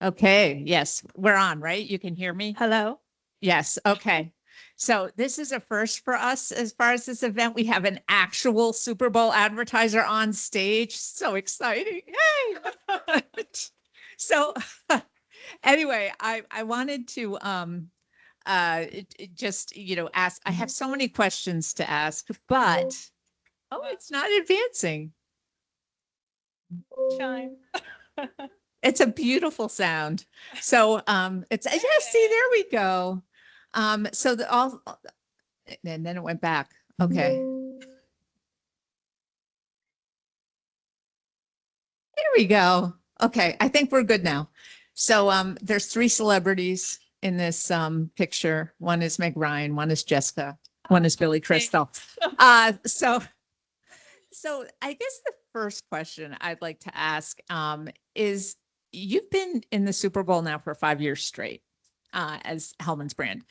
Okay. Yes, we're on, right? You can hear me? Hello. Yes. Okay. So this is a first for us as far as this event. We have an actual Super Bowl advertiser on stage. So exciting. Yay. So anyway, I wanted to just, ask. I have so many questions to ask, but it's not advancing. Chime. It's a beautiful sound. So it's yeah, see, there we go. So the all and then it went back. Okay. There we go. Okay, I think we're good now. So there's three celebrities in this picture. One is Meg Ryan, one is Jessica, one is Billy Crystal. So I guess the first question I'd like to ask is you've been in the Super Bowl now for 5 years straight as Hellman's brand.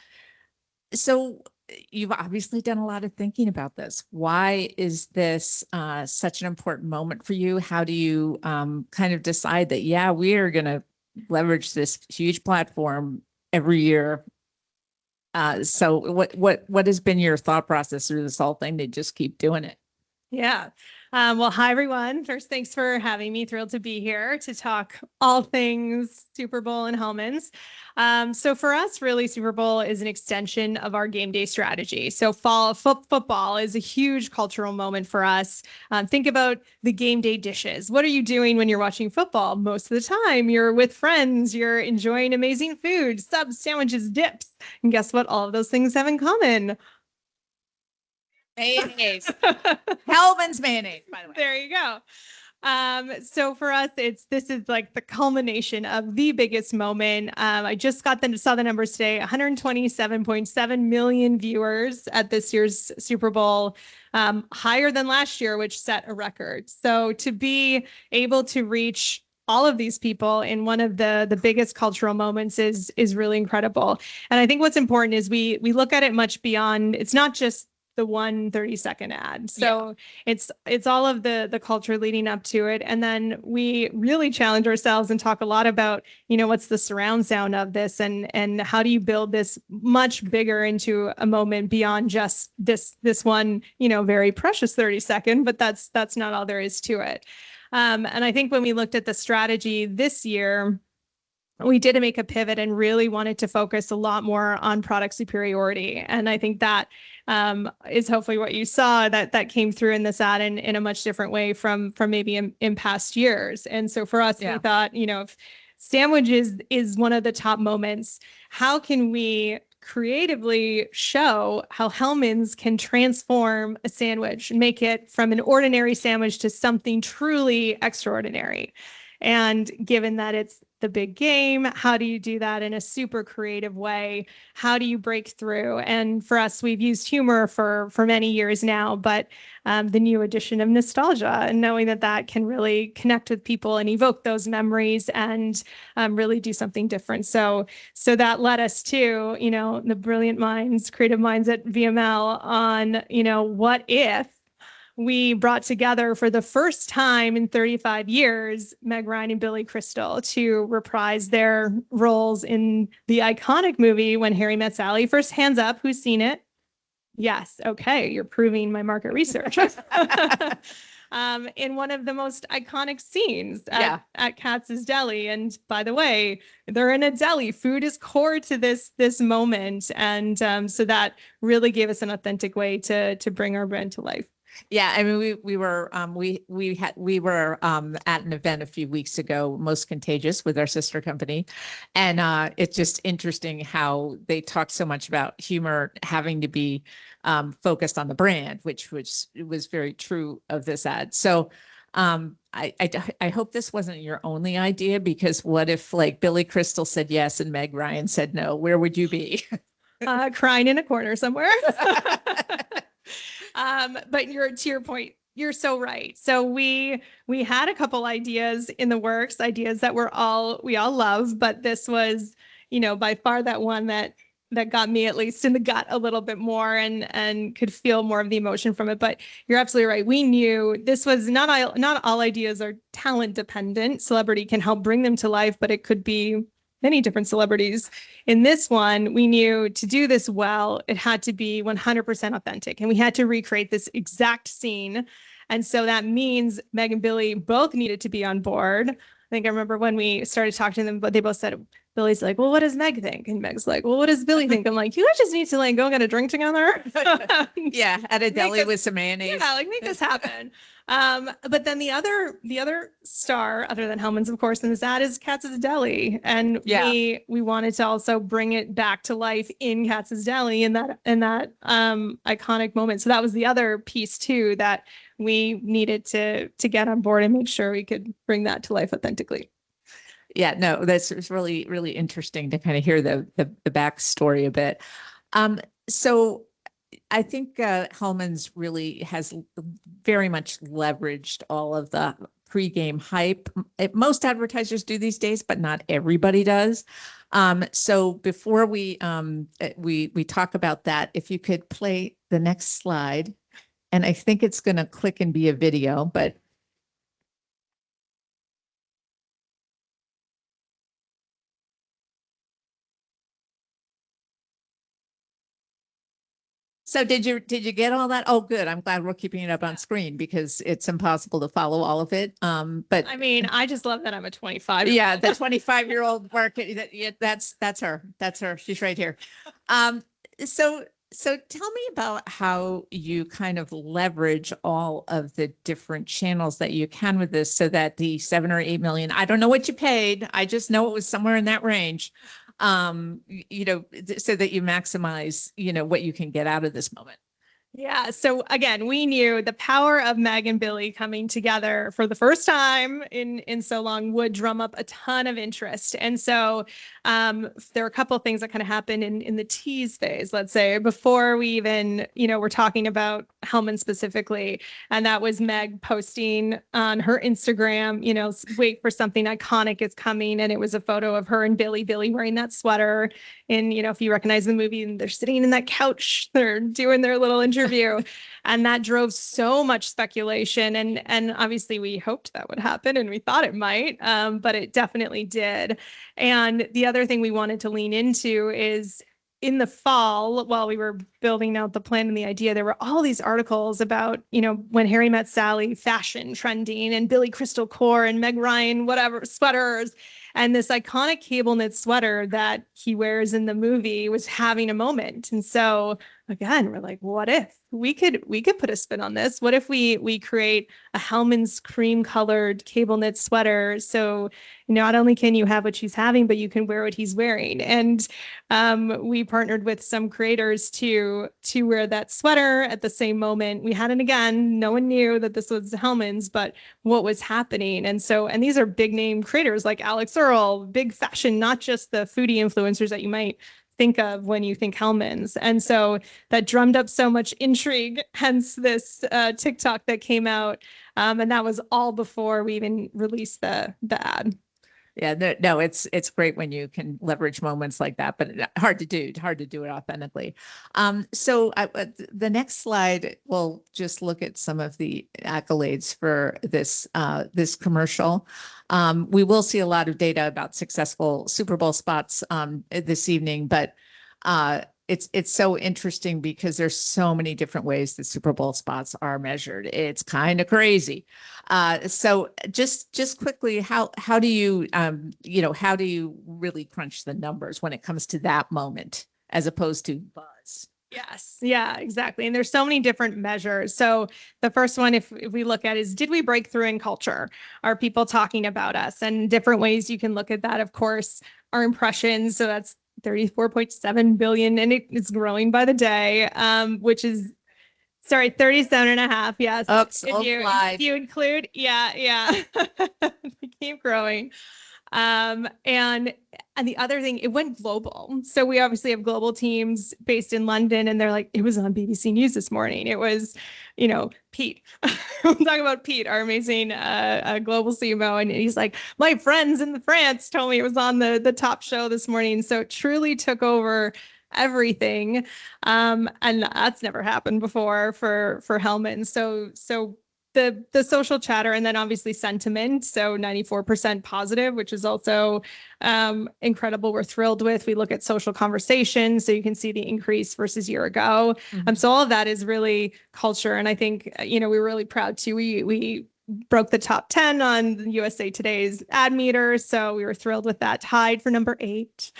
So you've obviously done a lot of thinking about this. Why is this such an important moment for you? How do you kind of decide that, yeah, we are going to leverage this huge platform every year? So what has been your thought process through this whole thing to just keep doing it? Yeah. Well, hi, everyone. First, thanks for having me. Thrilled to be here to talk all things Super Bowl and Hellman's. So for us, really, Super Bowl is an extension of our game day strategy. So football is a huge cultural moment for us. Think about the game day dishes. What are you doing when you're watching football? Most of the time, you're with friends, you're enjoying amazing food, subs, sandwiches, dips. And guess what? All of those things have in common. Mayonnaise. Hellman's mayonnaise, by the way. There you go. So for us, this is like the culmination of the biggest moment. I just saw the numbers today: 127.7 million viewers at this year's Super Bowl, higher than last year, which set a record. So to be able to reach all of these people in one of the biggest cultural moments is really incredible. And I think what's important is we look at it much beyond. It's not just the 1 30-second ad. So it's all of the culture leading up to it. And then we really challenge ourselves and talk a lot about, what's the surround sound of this and how do you build this much bigger into a moment beyond just this one, very precious 30-second, but that's not all there is to it. And I think when we looked at the strategy this year, we did make a pivot and really wanted to focus a lot more on product superiority. And I think that is hopefully what you saw that came through in this ad in a much different way from maybe in past years. And so for us, we thought, if sandwiches is one of the top moments, how can we creatively show how Hellman's can transform a sandwich, make it from an ordinary sandwich to something truly extraordinary? And given that it's the big game, how do you do that in a super creative way? How do you break through? And for us, we've used humor for many years now, but the new addition of nostalgia and knowing that can really connect with people and evoke those memories and really do something different. So that led us to, the brilliant minds, creative minds at VML on, what if we brought together for the first time in 35 years, Meg Ryan and Billy Crystal to reprise their roles in the iconic movie When Harry Met Sally. First, hands up, who's seen it? Yes. Okay. You're proving my market research. In one of the most iconic scenes at Katz's Deli. And by the way, they're in a deli. Food is core to this moment. And so that really gave us an authentic way to bring our brand to life. Yeah, I mean, we were at an event a few weeks ago, Most Contagious, with our sister company, and it's just interesting how they talk so much about humor having to be focused on the brand, which was very true of this ad. So I hope this wasn't your only idea, because what if like Billy Crystal said yes and Meg Ryan said no? Where would you be? Crying in a corner somewhere. But to your point, you're so right. So we had a couple ideas in the works, ideas that we all love, but this was, by far that one that that got me at least in the gut a little bit more and could feel more of the emotion from it. But you're absolutely right. We knew this was not all ideas are talent dependent. Celebrity can help bring them to life, but it could be many different celebrities. In this one, we knew to do this well, it had to be 100% authentic, and we had to recreate this exact scene. And so that means Meg and Billy both needed to be on board. I think I remember when we started talking to them, but they both said, Billy's like, well, what does Meg think? And Meg's like, well, what does Billy think? I'm like, you guys just need to like go get a drink together. Yeah, at a deli with some mayonnaise. Yeah, like make this happen. But then the other star, other than Hellman's, of course, in this ad is Katz's Deli. And we wanted to also bring it back to life in Katz's Deli in that iconic moment. So that was the other piece too that we needed to get on board and make sure we could bring that to life authentically. Yeah, no, that's really, really interesting to kind of hear the backstory a bit. So I think Hellman's really has very much leveraged all of the pregame hype. Most advertisers do these days, but not everybody does. So before we talk about that, if you could play the next slide, and I think it's going to click and be a video, but so did you get all that? Oh, good. I'm glad we're keeping it up on screen because it's impossible to follow all of it. But I mean, I just love that I'm a 25. Yeah, the 25-year-old market. That's her. That's her. She's right here. So tell me about how you kind of leverage all of the different channels that you can with this, so that the 7 or 8 million, I don't know what you paid. I just know it was somewhere in that range. So that you maximize, what you can get out of this moment. Yeah. So again, we knew the power of Meg and Billy coming together for the first time in so long would drum up a ton of interest. And so there are a couple of things that kind of happened in the tease phase, let's say, before we even, we're talking about Hellman specifically. And that was Meg posting on her Instagram, wait for something iconic is coming. And it was a photo of her and Billy wearing that sweater. And, if you recognize the movie, and they're sitting in that couch, they're doing their little interview. And that drove so much speculation. And obviously we hoped that would happen and we thought it might, but it definitely did. And the other thing we wanted to lean into is in the fall, while we were building out the plan and the idea, there were all these articles about, when Harry Met Sally, fashion trending, and Billy Crystal Core and Meg Ryan, whatever, sweaters. And this iconic cable knit sweater that he wears in the movie was having a moment. And so again, we're like, what if we could put a spin on this? What if we create a Hellman's cream colored cable knit sweater? So not only can you have what she's having, but you can wear what he's wearing. And we partnered with some creators to wear that sweater at the same moment. We had it again. No one knew that this was Hellman's, but what was happening. And these are big name creators like Alex Earl, big fashion, not just the foodie influencers that you might think of when you think Hellman's. And so that drummed up so much intrigue, hence this TikTok that came out. And that was all before we even released the ad. Yeah, no, it's great when you can leverage moments like that, but hard to do it authentically. So the next slide, we'll just look at some of the accolades for this commercial. We will see a lot of data about successful Super Bowl spots this evening, but it's so interesting because there's so many different ways that Super Bowl spots are measured. It's kind of crazy. So just quickly, how do you how do you really crunch the numbers when it comes to that moment as opposed to buzz? Yes. Yeah, exactly. And there's so many different measures. So the first one, if we look at is, did we break through in culture? Are people talking about us? And different ways you can look at that, of course, our impressions. So that's 34.7 billion, and it's growing by the day, which is, sorry, 37.5. Yes. Oops, if you include, yeah. They keep growing. And the other thing, it went global. So we obviously have global teams based in London, and they're like, it was on BBC News this morning. It was, Pete. We'll talk about Pete, our amazing global CMO. And he's like, my friends in France told me it was on the top show this morning. So it truly took over everything. And that's never happened before for Hellman. So the social chatter, and then obviously sentiment. So 94% positive, which is also incredible. We're thrilled with. We look at social conversations, so you can see the increase versus year ago. So all of that is really culture. And I think, we were really proud too. We broke the top 10 on USA Today's ad meter. So we were thrilled with that, tied for number 8.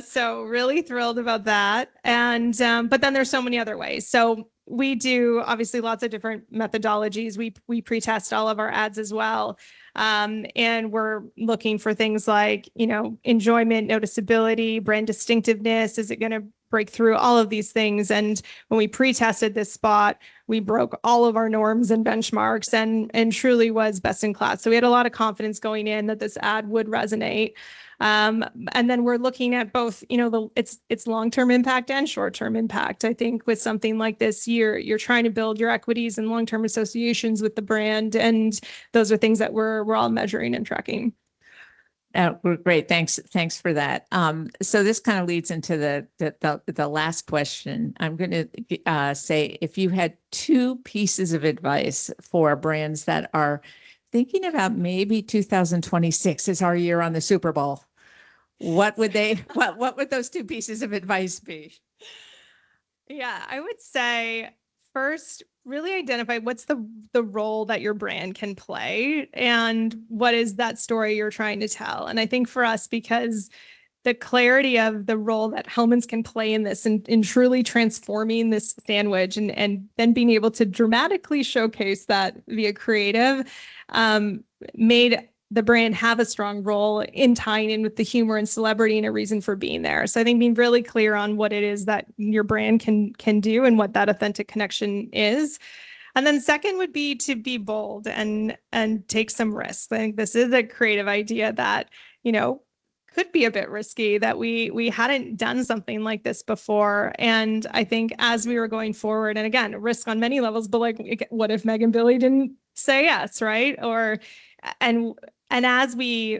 So really thrilled about that. And, but then there's so many other ways. So we do obviously lots of different methodologies. We pre-test all of our ads as well. And we're looking for things like, enjoyment, noticeability, brand distinctiveness. Is it going to break through all of these things? And when we pre-tested this spot, we broke all of our norms and benchmarks and truly was best in class. So we had a lot of confidence going in that this ad would resonate. And then we're looking at both, it's long-term impact and short-term impact. I think with something like this, you're trying to build your equities and long-term associations with the brand. And those are things that we're all measuring and tracking. Great. Thanks for that. So this kind of leads into the last question. I'm going to say, if you had 2 pieces of advice for brands that are thinking about maybe 2026 is our year on the Super Bowl, what would those 2 pieces of advice be? Yeah, I would say first, really identify what's the role that your brand can play and what is that story you're trying to tell. And I think for us, because the clarity of the role that Hellmann's can play in this and in truly transforming this sandwich and then being able to dramatically showcase that via creative, made the brand have a strong role in tying in with the humor and celebrity and a reason for being there. So I think being really clear on what it is that your brand can do and what that authentic connection is. And then second would be to be bold and take some risks. I think this is a creative idea that, could be a bit risky, that we hadn't done something like this before. And I think as we were going forward, and again, risk on many levels, but like, what if Meg and Billy didn't say yes, right? And as we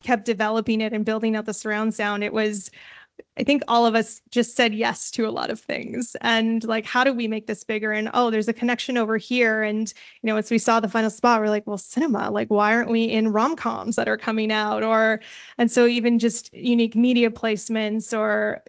kept developing it and building out the surround sound, I think all of us just said yes to a lot of things. And like, how do we make this bigger? And there's a connection over here. And, once we saw the final spot, we're like, well, cinema, like, why aren't we in rom-coms that are coming out? And so even just unique media placements or,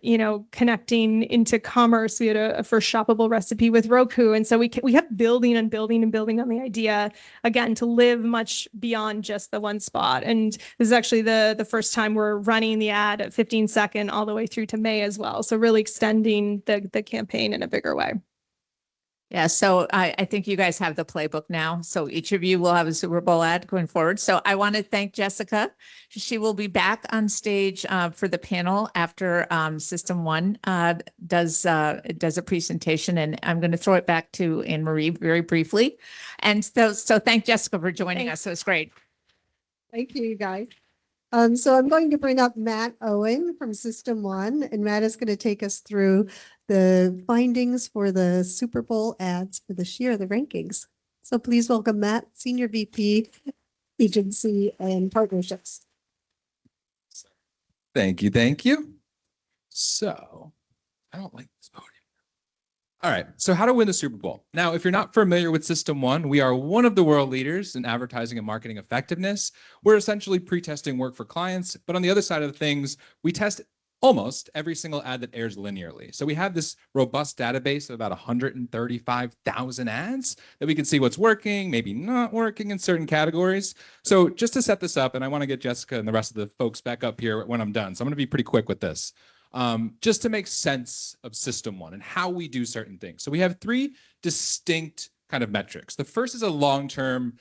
connecting into commerce, we had a first shoppable recipe with Roku. And so we kept building and building and building on the idea, again, to live much beyond just the one spot. And this is actually the first time we're running the ad at 15-second all the way through to May as well. So really extending the campaign in a bigger way. Yeah, so I think you guys have the playbook now. So each of you will have a Super Bowl ad going forward. So I want to thank Jessica. She will be back on stage for the panel after System1 does a presentation, and I'm going to throw it back to Anne Marie very briefly. And so thank Jessica for joining us. It was great. Thank you, guys. So I'm going to bring up Matt Owen from System1, and Matt is going to take us through the findings for the Super Bowl ads for this year, the rankings. So please welcome Matt, Senior VP, Agency and Partnerships. Thank you. So, I don't like this podium. All right, so how to win the Super Bowl. Now, if you're not familiar with System1, we are one of the world leaders in advertising and marketing effectiveness. We're essentially pre-testing work for clients, but on the other side of things, we test almost every single ad that airs linearly. So we have this robust database of about 135,000 ads that we can see what's working, maybe not working in certain categories. So just to set this up, and I want to get Jessica and the rest of the folks back up here when I'm done. So I'm going to be pretty quick with this. Just to make sense of System1 and how we do certain things. So we have 3 distinct kind of metrics. The first is a long-term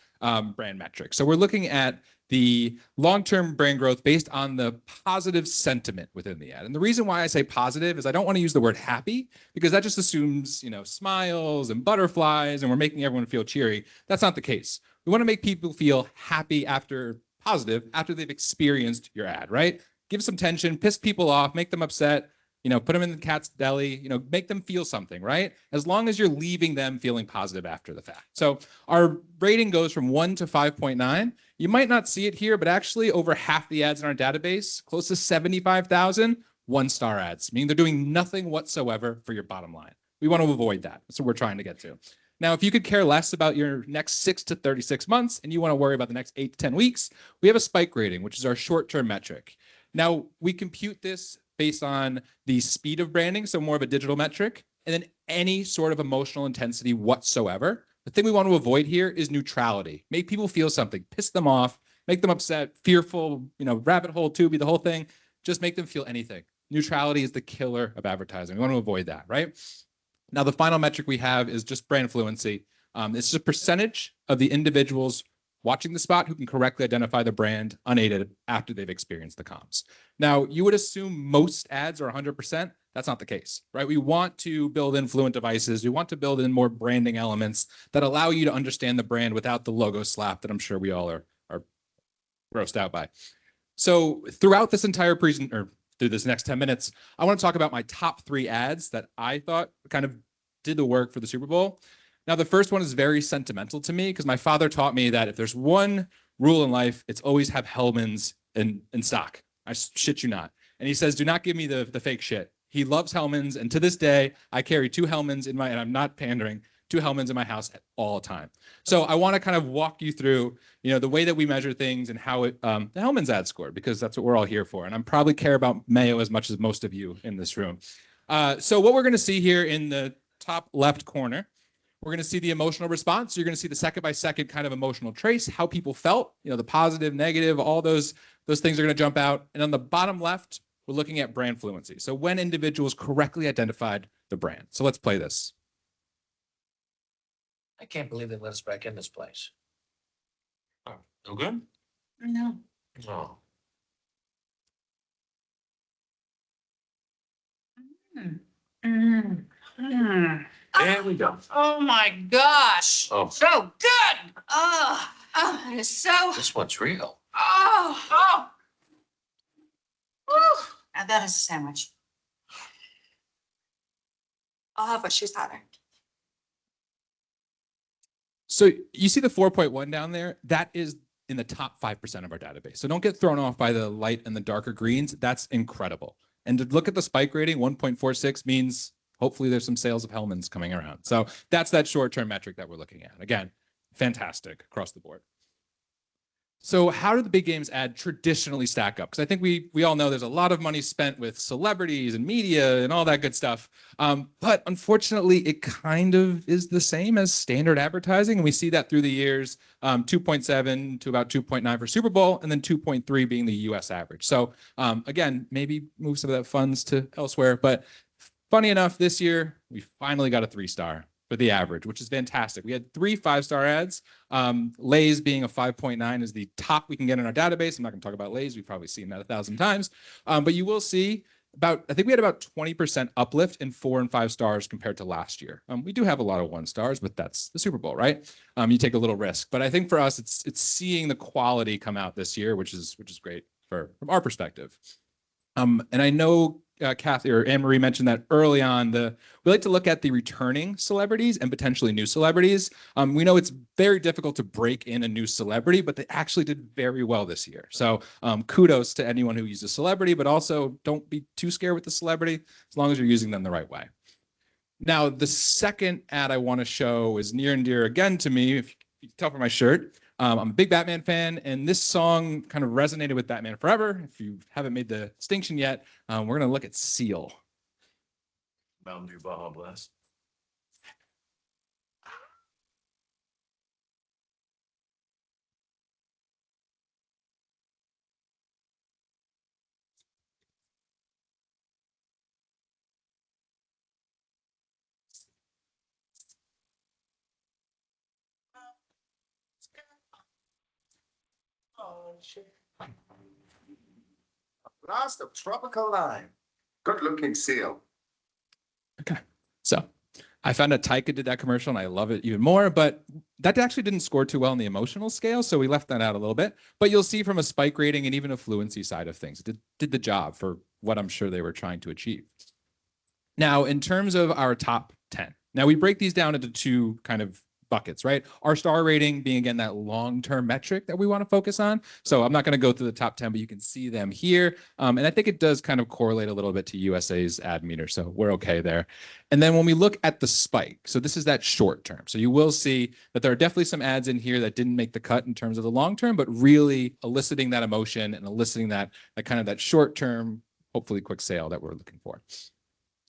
brand metric. So we're looking at the long-term brand growth based on the positive sentiment within the ad. And the reason why I say positive is I don't want to use the word happy, because that just assumes, smiles and butterflies and we're making everyone feel cheery. That's not the case. We want to make people feel happy after they've experienced your ad, right? Give some tension, piss people off, make them upset, put them in the cat's deli, make them feel something, right? As long as you're leaving them feeling positive after the fact. So our rating goes from 1 to 5.9. You might not see it here, but actually over half the ads in our database, close to 75,000, one-star ads, meaning they're doing nothing whatsoever for your bottom line. We want to avoid that. That's what we're trying to get to. Now, if you could care less about your next 6 to 36 months and you want to worry about the next 8 to 10 weeks, we have a spike rating, which is our short-term metric. Now, we compute this based on the speed of branding, so more of a digital metric, and then any sort of emotional intensity whatsoever. The thing we want to avoid here is neutrality. Make people feel something, piss them off, make them upset, fearful, rabbit hole, tubey, the whole thing. Just make them feel anything. Neutrality is the killer of advertising. We want to avoid that, right? Now, the final metric we have is just brand fluency. It's a percentage of the individuals watching the spot who can correctly identify the brand unaided after they've experienced the comms. Now, you would assume most ads are 100%. That's not the case, right? We want to build in fluent devices. We want to build in more branding elements that allow you to understand the brand without the logo slap that I'm sure we all are grossed out by. So throughout this entire through this next 10 minutes, I want to talk about my top 3 ads that I thought kind of did the work for the Super Bowl. Now, the first one is very sentimental to me because my father taught me that if there's one rule in life, it's always have Hellmann's in stock. I shit you not. And he says, do not give me the fake shit. He loves Hellmann's, and to this day, I carry 2 Hellmann's and I'm not pandering, 2 Hellmann's in my house at all time. So I want to kind of walk you through, the way that we measure things and how the Hellmann's ad scored, because that's what we're all here for. And I probably care about mayo as much as most of you in this room. So what we're going to see here in the top left corner, we're going to see the emotional response. You're going to see the second-by-second kind of emotional trace, how people felt, the positive, negative, all those things are going to jump out. And on the bottom left, we're looking at brand fluency. So when individuals correctly identified the brand. So let's play this. I can't believe they let us back in this place. Oh, no good? I know. Oh. There we go. Oh my gosh. Oh, So good. Oh, it is so. this one's real. Oh. Woo. And that is a sandwich. I'll have what she's having. So you see the 4.1 down there? That is in the top 5% of our database. So don't get thrown off by the light and the darker greens. That's incredible. And to look at the spike rating, 1.46 means hopefully there's some sales of Hellmann's coming around. So that's that short-term metric that we're looking at. Again, fantastic across the board. So how do the big games ad traditionally stack up? Because I think we all know there's a lot of money spent with celebrities and media and all that good stuff. But unfortunately, it kind of is the same as standard advertising. And we see that through the years, 2.7 to about 2.9 for Super Bowl, and then 2.3 being the US average. So again, maybe move some of that funds to elsewhere. But funny enough, this year, we finally got a 3-star. For the average, which is fantastic. We had 3 5-star ads. Lay's being a 5.9 is the top we can get in our database. I'm not going to talk about Lay's. We've probably seen that 1,000 times. But you will see I think we had about 20% uplift in 4 and 5 stars compared to last year. We do have a lot of 1 stars, but that's the Super Bowl, right? You take a little risk. But I think for us, it's seeing the quality come out this year, which is great from our perspective. And I know Cathy or Anne-Marie mentioned that early on, we like to look at the returning celebrities and potentially new celebrities. We know it's very difficult to break in a new celebrity, but they actually did very well this year. So kudos to anyone who uses celebrity, but also don't be too scared with the celebrity as long as you're using them the right way. Now, the second ad I want to show is near and dear again to me, if you can tell from my shirt. I'm a big Batman fan, and this song kind of resonated with Batman Forever. If you haven't made the distinction yet, we're going to look at Seal. Mountain Dew Baja Blast. Oh, shit. Blast of tropical lime. Good looking seal. Okay, so I found out Taika did that commercial and I love it even more, but that actually didn't score too well on the emotional scale, so we left that out a little bit. But you'll see from a spike rating and even a fluency side of things, it did the job for what I'm sure they were trying to achieve. Now, in terms of our top 10, now we break these down into 2 kind of buckets, right? Our star rating being, again, that long-term metric that we want to focus on. So I'm not going to go through the top 10, but you can see them here. And I think it does kind of correlate a little bit to USA's ad meter. So we're okay there. And then when we look at the spike, so this is that short term. So you will see that there are definitely some ads in here that didn't make the cut in terms of the long term, but really eliciting that emotion and eliciting that kind of that short term, hopefully quick sale that we're looking for.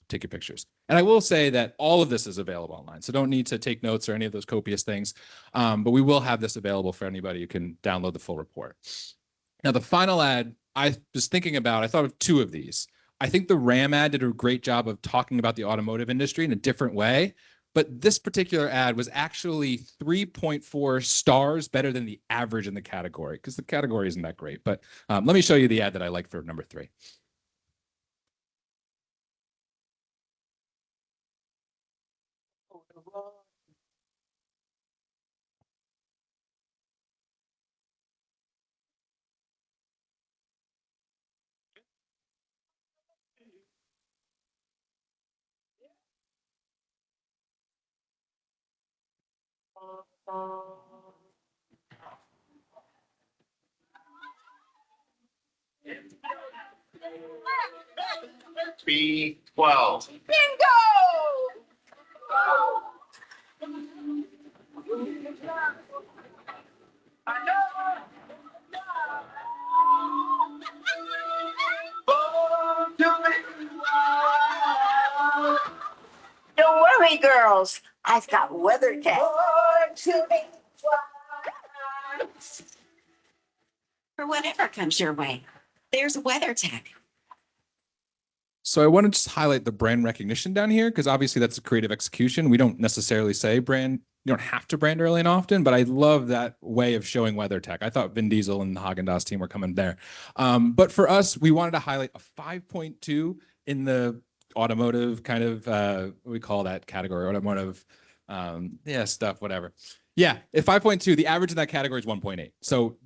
Take your pictures. And I will say that all of this is available online. So don't need to take notes or any of those copious things. But we will have this available for anybody who can download the full report. Now, the final ad I was thinking about, I thought of two of these. I think the RAM ad did a great job of talking about the automotive industry in a different way. But this particular ad was actually 3.4 stars better than the average in the category, because the category isn't that great. But let me show you the ad that I like for number 3. B12. Don't worry, girls. I've got weather tech. For whatever comes your way, there's weather tech. So I want to just highlight the brand recognition down here, because obviously that's a creative execution. We don't necessarily say brand, you don't have to brand early and often, but I love that way of showing weather tech. I thought Vin Diesel and the Haagen-Dazs team were coming there. But for us, we wanted to highlight a 5.2 in the automotive kind of, what we call that category, automotive, stuff, whatever. Yeah, at 5.2, the average in that category is 1.8. So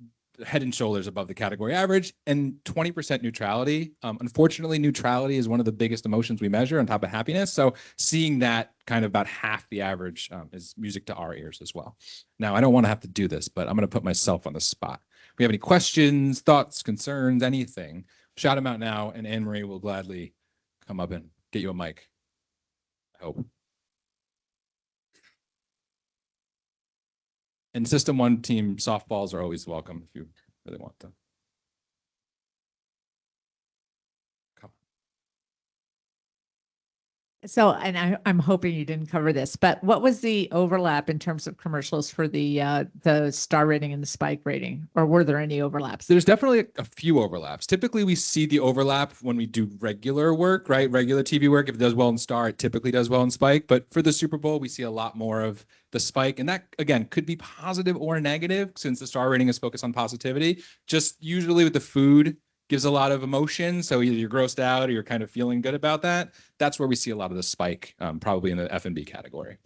head and shoulders above the category average, and 20% neutrality. Unfortunately, neutrality is one of the biggest emotions we measure on top of happiness. So seeing that kind of about half the average is music to our ears as well. Now, I don't want to have to do this, but I'm going to put myself on the spot. If we have any questions, thoughts, concerns, anything, shout them out now, and Anne-Marie will gladly come up and get you a mic. I hope. And System 1 team softballs are always welcome if you really want them. So, and I'm hoping you didn't cover this, but what was the overlap in terms of commercials for the star rating and the spike rating, or were there any overlaps? There's definitely a few overlaps. Typically, we see the overlap when we do regular work, right? Regular TV work. If it does well in star, it typically does well in spike. But for the Super Bowl, we see a lot more of the spike. And that, again, could be positive or negative, since the star rating is focused on positivity. Just usually with the food, gives a lot of emotion. So either you're grossed out or you're kind of feeling good about that. That's where we see a lot of the spike, probably in the F&B category.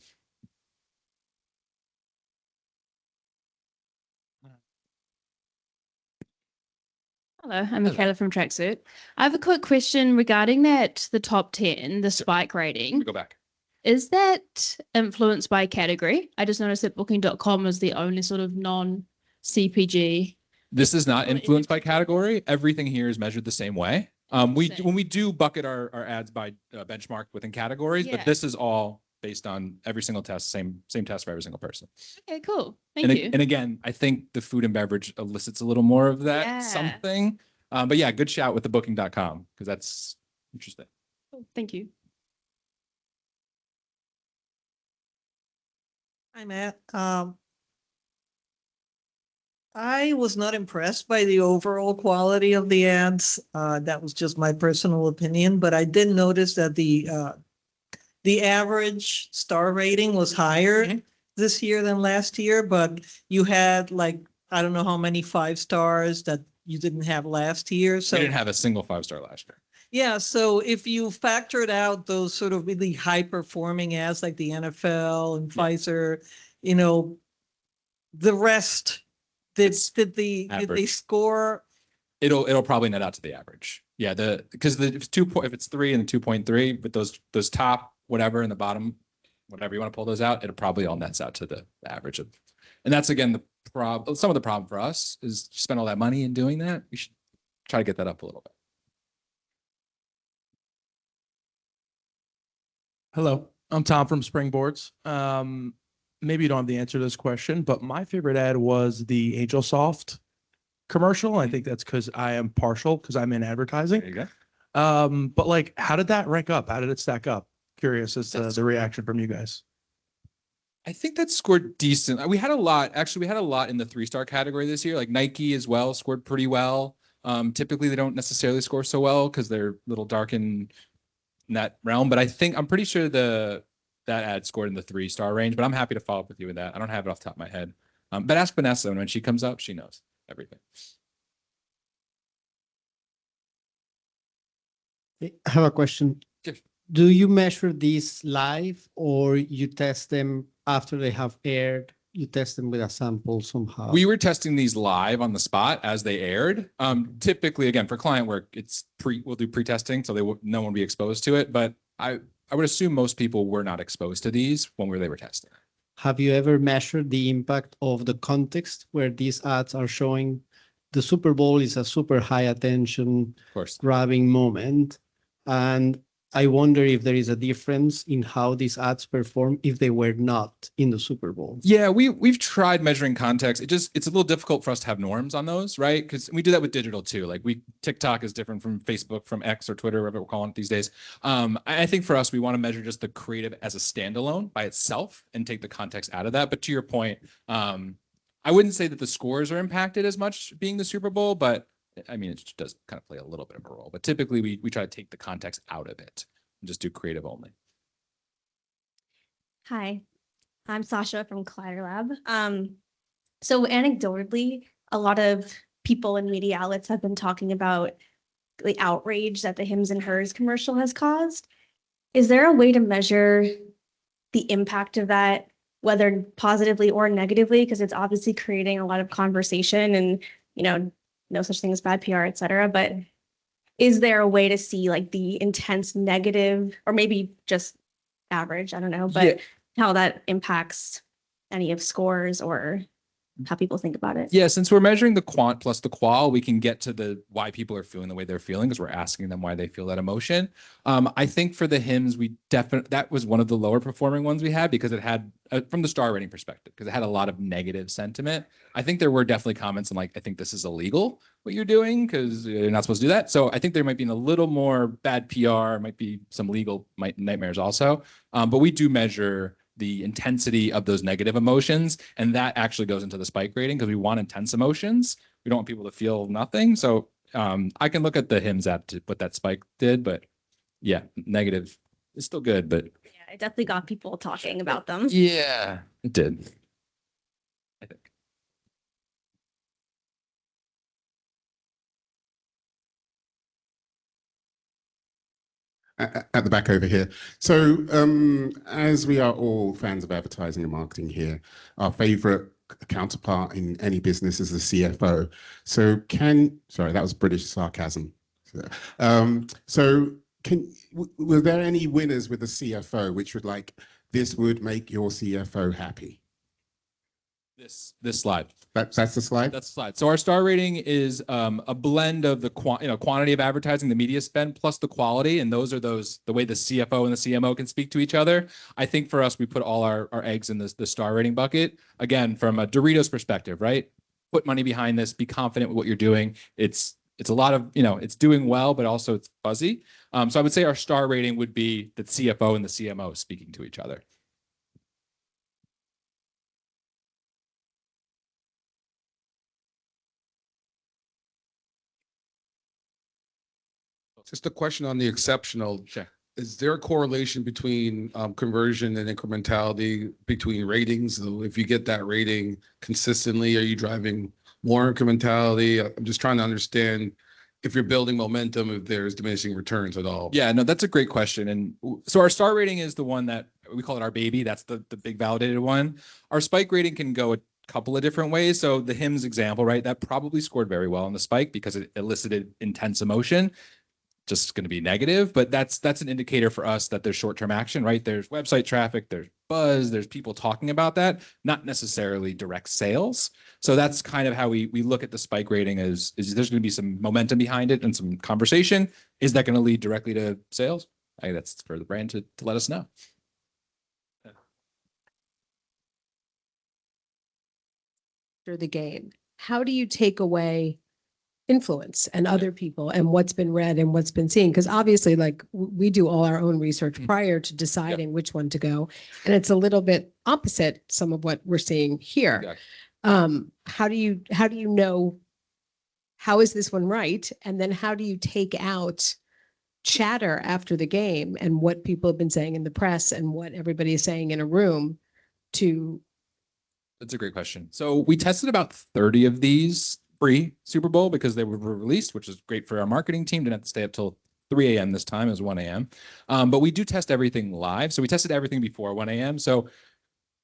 Hello, I'm Michaela from Tracksuit. I have a quick question regarding the top 10, the spike rating. Go back. Is that influenced by category? I just noticed that booking.com is the only sort of non-CPG. This is not influenced by category. Everything here is measured the same way. When we do bucket our ads by benchmark within categories, but this is all based on every single test, same test for every single person. Okay, cool. Thank you. And again, I think the food and beverage elicits a little more of that something. But yeah, good shout with the booking.com, because that's interesting. Cool. Thank you. Hi, Matt. I was not impressed by the overall quality of the ads. That was just my personal opinion, but I did notice that the average star rating was higher this year than last year, but you had like, I don't know how many 5 stars that you didn't have last year. So we didn't have a single 5-star last year. Yeah, so if you factored out those sort of really high performing ads like the NFL and Pfizer, you know, the rest, did they score? It'll probably net out to the average. Yeah, because if it's 3 and the 2.3, but those top whatever in the bottom whatever you want to pull those out, it'll probably all nets out to the average of, and that's again, some of the problem for us is you spend all that money in doing that. We should try to get that up a little bit. Hello, I'm Tom from Springboards. Maybe you don't have the answer to this question, but my favorite ad was the AngelSoft commercial. I think that's because I am partial because I'm in advertising. There you go. But like, how did that rank up? How did it stack up? Curious as to the reaction from you guys. I think that scored decent. We had a lot, actually, we had a lot in the 3-star category this year. Like Nike as well scored pretty well. Typically they don't necessarily score so well because they're a little dark in that realm, but I'm pretty sure that ad scored in the 3-star range, but I'm happy to follow up with you with that. I don't have it off the top of my head. But ask Vanessa, and when she comes up, she knows everything. I have a question. Yes. Do you measure these live or you test them after they have aired? You test them with a sample somehow? We were testing these live on the spot as they aired. Typically, again, for client work, we'll do pre-testing, so no one will be exposed to it. But I would assume most people were not exposed to these when they were testing. Have you ever measured the impact of the context where these ads are showing? The Super Bowl is a super high attention Of course. grabbing moment. And I wonder if there is a difference in how these ads perform if they were not in the Super Bowl. Yeah, we've tried measuring context. It's a little difficult for us to have norms on those, right? Because we do that with digital too. Like TikTok is different from Facebook, from X or Twitter, whatever we're calling it these days. I think for us, we want to measure just the creative as a standalone by itself and take the context out of that. But to your point, I wouldn't say that the scores are impacted as much being the Super Bowl, but I mean, it does kind of play a little bit of a role. But typically we try to take the context out of it and just do creative only. Hi, I'm Sasha from Collider Lab. So anecdotally, a lot of people in media outlets have been talking about the outrage that the Hims and Hers commercial has caused. Is there a way to measure the impact of that, whether positively or negatively? Because it's obviously creating a lot of conversation and, no such thing as bad PR, et cetera. But is there a way to see like the intense negative or maybe just average, I don't know, but how that impacts any of scores or how people think about it? Yeah, since we're measuring the quant plus the qual, we can get to the why people are feeling the way they're feeling because we're asking them why they feel that emotion. I think for the Hims, that was one of the lower performing ones we had because it had, from the star rating perspective, because it had a lot of negative sentiment. I think there were definitely comments on like, I think this is illegal what you're doing because you're not supposed to do that. So I think there might be a little more bad PR, might be some legal nightmares also. But we do measure the intensity of those negative emotions. And that actually goes into the spike rating because we want intense emotions. We don't want people to feel nothing. So I can look at the Hims app to what that spike did, but yeah, negative is still good, but. Yeah, it definitely got people talking about them. Yeah, it did. I think. At the back over here. So as we are all fans of advertising and marketing here, our favorite counterpart in any business is the CFO. So sorry, that was British sarcasm. Were there any winners with the CFO, which would this would make your CFO happy? This slide. That's the slide? That's the slide. So our star rating is a blend of the quantity of advertising, the media spend, plus the quality. And those are the way the CFO and the CMO can speak to each other. I think for us, we put all our eggs in the star rating bucket. Again, from a Doritos perspective, right? Put money behind this, be confident with what you're doing. It's a lot of, it's doing well, but also it's fuzzy. So I would say our star rating would be the CFO and the CMO speaking to each other. Just a question on the exceptional. Sure. Is there a correlation between conversion and incrementality between ratings? So if you get that rating consistently, are you driving more incrementality? I'm just trying to understand if you're building momentum, if there's diminishing returns at all. Yeah, no, that's a great question. And so our star rating is the one that we call it our baby. That's the big validated one. Our spike rating can go a couple of different ways. So the Hims example, right? That probably scored very well on the spike because it elicited intense emotion. just going to be negative, but that's an indicator for us that there's short-term action, right? There's website traffic, there's buzz, there's people talking about that, not necessarily direct sales. So that's kind of how we look at the spike rating is there's going to be some momentum behind it and some conversation. Is that going to lead directly to sales? I think that's for the brand to let us know. After the game, how do you take away influence and other people and what's been read and what's been seen? Because obviously, like we do all our own research prior to deciding which one to go, and it's a little bit opposite some of what we're seeing here. Exactly. How do you know, how is this one right? And then how do you take out chatter after the game and what people have been saying in the press and what everybody is saying in a room to? That's a great question. So we tested about 30 of these pre-Super Bowl because they were released, which is great for our marketing team. Didn't have to stay up till 3 a.m. this time. It was 1 a.m. But we do test everything live. So we tested everything before 1 a.m. So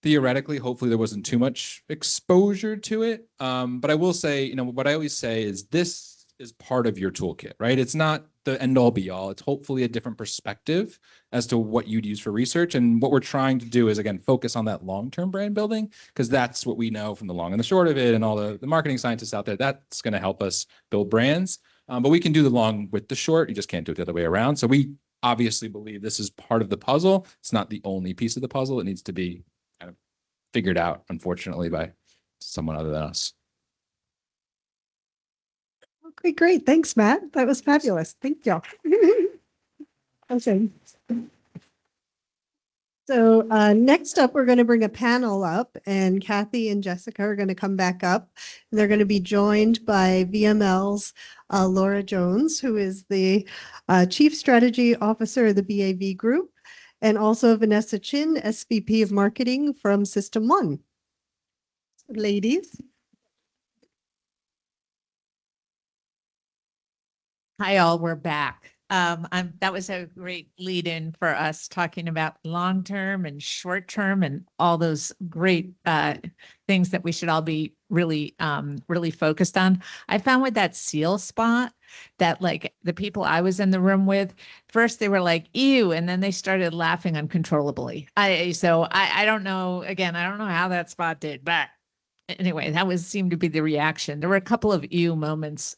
theoretically, hopefully there wasn't too much exposure to it. But I will say, you know, what I always say is this is part of your toolkit, right? It's not the end all be all. It's hopefully a different perspective as to what you'd use for research. And what we're trying to do is, again, focus on that long-term brand building, because that's what we know from the long and the short of it and all the marketing scientists out there. That's going to help us build brands. But we can do the long with the short. You just can't do it the other way around. So we obviously believe this is part of the puzzle. It's not the only piece of the puzzle. It needs to be kind of figured out, unfortunately, by someone other than us. Okay, great. Thanks, Matt. That was fabulous. Thank you. Okay. So next up, we're going to bring a panel up, and Cathy and Jessica are going to come back up. And they're going to be joined by VML's Laura Jones, who is the Chief Strategy Officer of the BAV Group, and also Vanessa Chin, SVP of Marketing from System1. Ladies. Hi, all. We're back. That was a great lead in for us talking about long-term and short-term and all those great things that we should all be really focused on. I found with that seal spot that, like, the people I was in the room with, first they were like, ew, and then they started laughing uncontrollably. So I don't know, again, I don't know how that spot did, but anyway, that seemed to be the reaction. There were a couple of ew moments.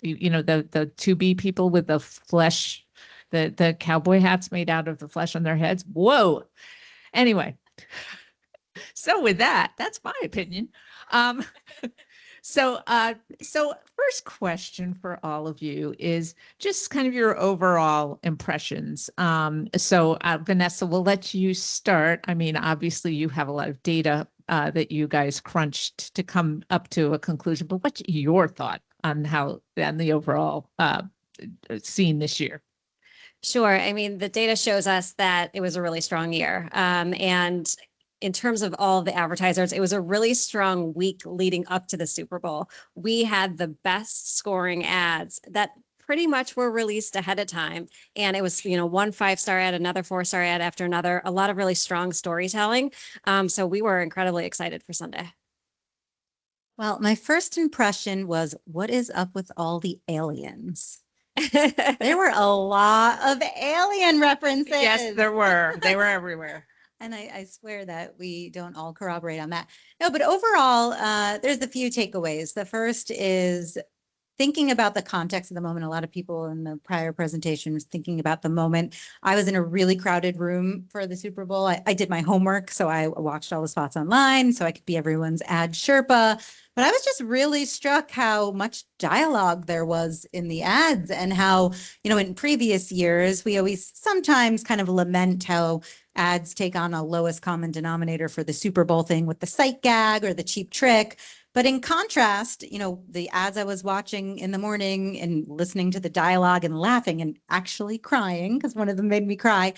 You know, the 2B people with the flesh, the cowboy hats made out of the flesh on their heads. Whoa. Anyway, so with that, that's my opinion. So first question for all of you is just kind of your overall impressions. Vanessa, we'll let you start. I mean, obviously you have a lot of data that you guys crunched to come up to a conclusion, but what's your thought on the overall scene this year? Sure. I mean, the data shows us that it was a really strong year. And in terms of all the advertisers, it was a really strong week leading up to the Super Bowl. We had the best scoring ads that pretty much were released ahead of time. And it was, one 5-star ad, another 4-star ad after another, a lot of really strong storytelling. So we were incredibly excited for Sunday. Well, my first impression was, what is up with all the aliens? There were a lot of alien references. Yes, there were. They were everywhere. And I swear that we don't all corroborate on that. No, but overall, there's a few takeaways. The first is thinking about the context of the moment. A lot of people in the prior presentation was thinking about the moment. I was in a really crowded room for the Super Bowl. I did my homework, so I watched all the spots online so I could be everyone's ad Sherpa. But I was just really struck how much dialogue there was in the ads, and how, in previous years, we always sometimes kind of lament how ads take on a lowest common denominator for the Super Bowl thing with the sight gag or the cheap trick. But in contrast, the ads I was watching in the morning and listening to the dialogue and laughing and actually crying, because one of them made me cry,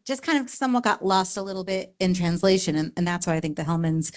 just kind of somewhat got lost a little bit in translation. And that's why I think the Hellman's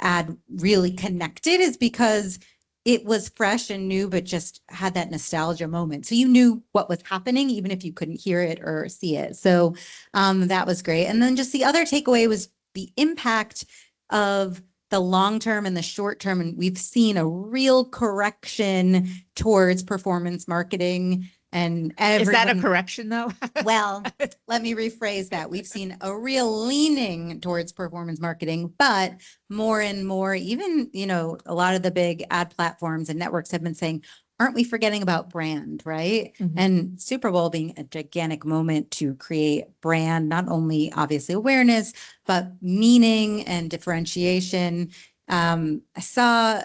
ad really connected, is because it was fresh and new, but just had that nostalgia moment. So you knew what was happening, even if you couldn't hear it or see it. So that was great. And then just the other takeaway was the impact of the long term and the short term. And we've seen a real correction towards performance marketing And Is that a everyone- correction though? Well, let me rephrase that. We've seen a real leaning towards performance marketing, but more and more, even, a lot of the big ad platforms and networks have been saying, aren't we forgetting about brand, right? And Super Bowl being a gigantic moment to create brand, not only obviously awareness, but meaning and differentiation. I saw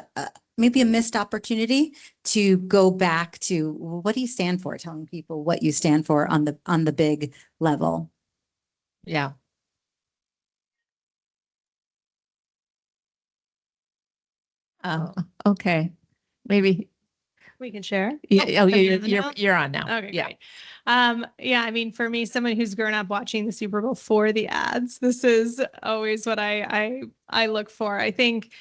maybe a missed opportunity to go back to what do you stand for? Telling people what you stand for on the big level. Yeah. Oh, okay. Maybe. We can share. Yeah. Oh, Am I yeah. on You're now? you're on now. Okay, Yeah. great. Yeah, I mean, for me, someone who's grown up watching the Super Bowl for the ads, this is always what I look for. I think,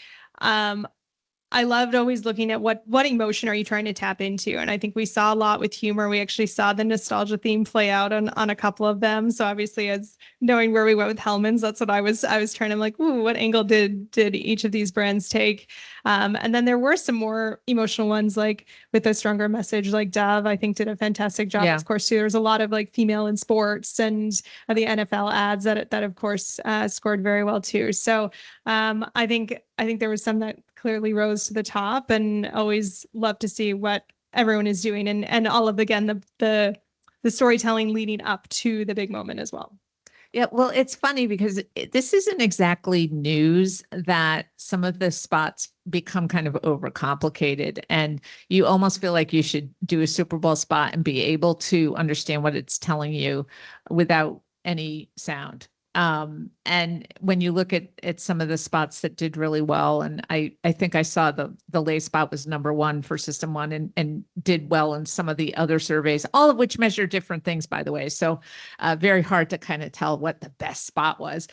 I loved always looking at what emotion are you trying to tap into? And I think we saw a lot with humor. We actually saw the nostalgia theme play out on a couple of them. So obviously, as knowing where we went with Hellman's, that's what I was trying to like, ooh, what angle did each of these brands take? And then there were some more emotional ones, like with a stronger message, like Dove, I think did a fantastic job. Yeah. Of course, too, there was a lot of like female in sports and the NFL ads that of course scored very well too. So I think there was some that clearly rose to the top, and always love to see what everyone is doing and all of again the storytelling leading up to the big moment as well. Yeah, well, it's funny because this isn't exactly news that some of the spots become kind of overcomplicated, and you almost feel like you should do a Super Bowl spot and be able to understand what it's telling you without any sound. And when you look at some of the spots that did really well, and I think I saw the Lay spot was #1 for System1 and did well in some of the other surveys, all of which measure different things, by the way. So very hard to kind of tell what the best spot was.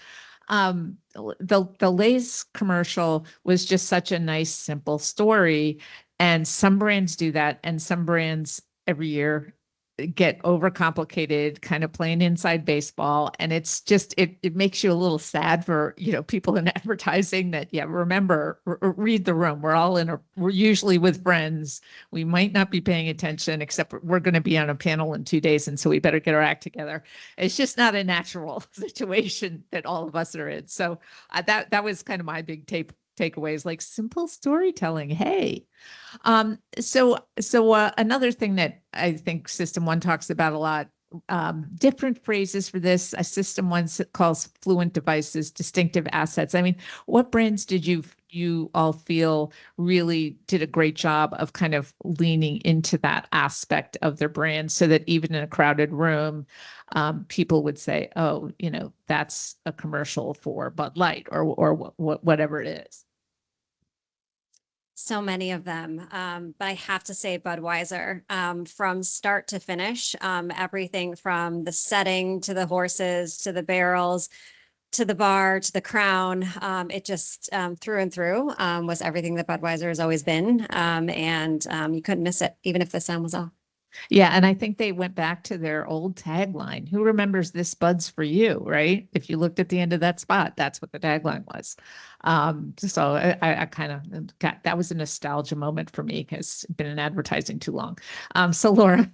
The Lay's commercial was just such a nice, simple story. And some brands do that, and some brands every year get overcomplicated, kind of playing inside baseball. And it's just, it makes you a little sad for, people in advertising that, remember, read the room. We're all we're usually with friends. We might not be paying attention, except we're going to be on a panel in 2 days. And so we better get our act together. It's just not a natural situation that all of us are in. So that was kind of my big takeaways, like simple storytelling. Hey, so another thing that I think System1 talks about a lot, different phrases for this. System1 calls fluent devices, distinctive assets. I mean, what brands did you all feel really did a great job of kind of leaning into that aspect of their brand, so that even in a crowded room, people would say, oh, that's a commercial for Bud Light or whatever it is. So many of them, but I have to say Budweiser, from start to finish, everything from the setting to the horses to the barrels to the bar to the crown, it just through and through was everything that Budweiser has always been, and you couldn't miss it even if the sun was off. Yeah, and I think they went back to their old tagline. Who remembers this Bud's for you, right? If you looked at the end of that spot, that's what the tagline was. So I kind of got, that was a nostalgia moment for me because I've been in advertising too long. So Laura.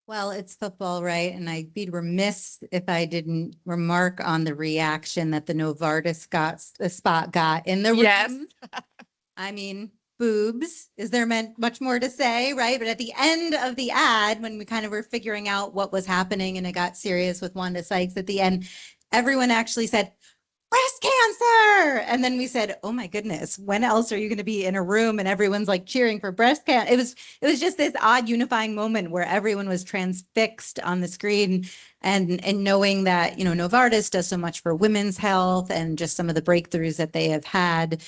Well, it's football, right? And I'd be remiss if I didn't remark on the reaction that the Novartis spot got in the room. Yes. I mean, boobs. Is there much more to say, right? But at the end of the ad, when we kind of were figuring out what was happening and it got serious with Wanda Sykes at the end, everyone actually said, breast cancer. And then we said, oh my goodness, when else are you going to be in a room and everyone's like cheering for breast cancer? It was just this odd unifying moment where everyone was transfixed on the screen and knowing that, Novartis does so much for women's health and just some of the breakthroughs that they have had.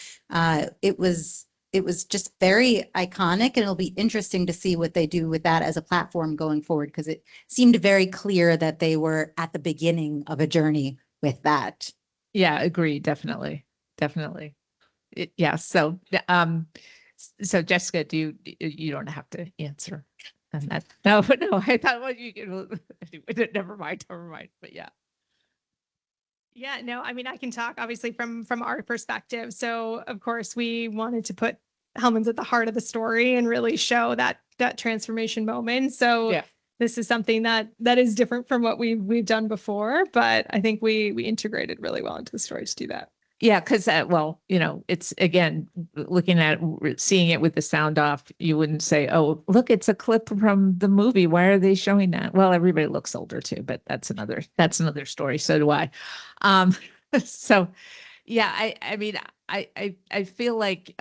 It was just very iconic, and it'll be interesting to see what they do with that as a platform going forward, because it seemed very clear that they were at the beginning of a journey with that. Yeah, agree. Definitely. Yeah. So, so Jessica, you don't have to answer on that. No, I thought, well, never mind. But yeah. Yeah, no, I mean, I can talk obviously from our perspective. So of course we wanted to put Hellman's at the heart of the story and really show that transformation moment. So Yeah. this is something that is different from what we've done before, but I think we integrated really well into the story to do that. Yeah, because well, it's again looking at seeing it with the sound off, you wouldn't say, "Oh, look, it's a clip from the movie. Why are they showing that?" Well, everybody looks older too, but that's another story. So do I. So yeah, I mean, I feel like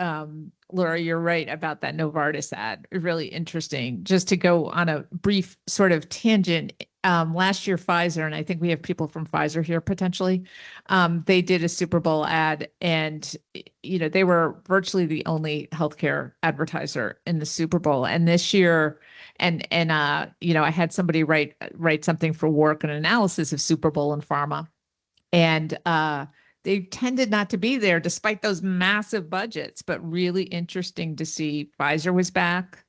Laura, you're right about that Novartis ad. Really interesting. Just to go on a brief sort of tangent. Last year, Pfizer, and I think we have people from Pfizer here potentially. They did a Super Bowl ad, and they were virtually the only healthcare advertiser in the Super Bowl. And this year, and I had somebody write something for WARC and analysis of Super Bowl and pharma, and they tended not to be there despite those massive budgets. But really interesting to see Pfizer was back,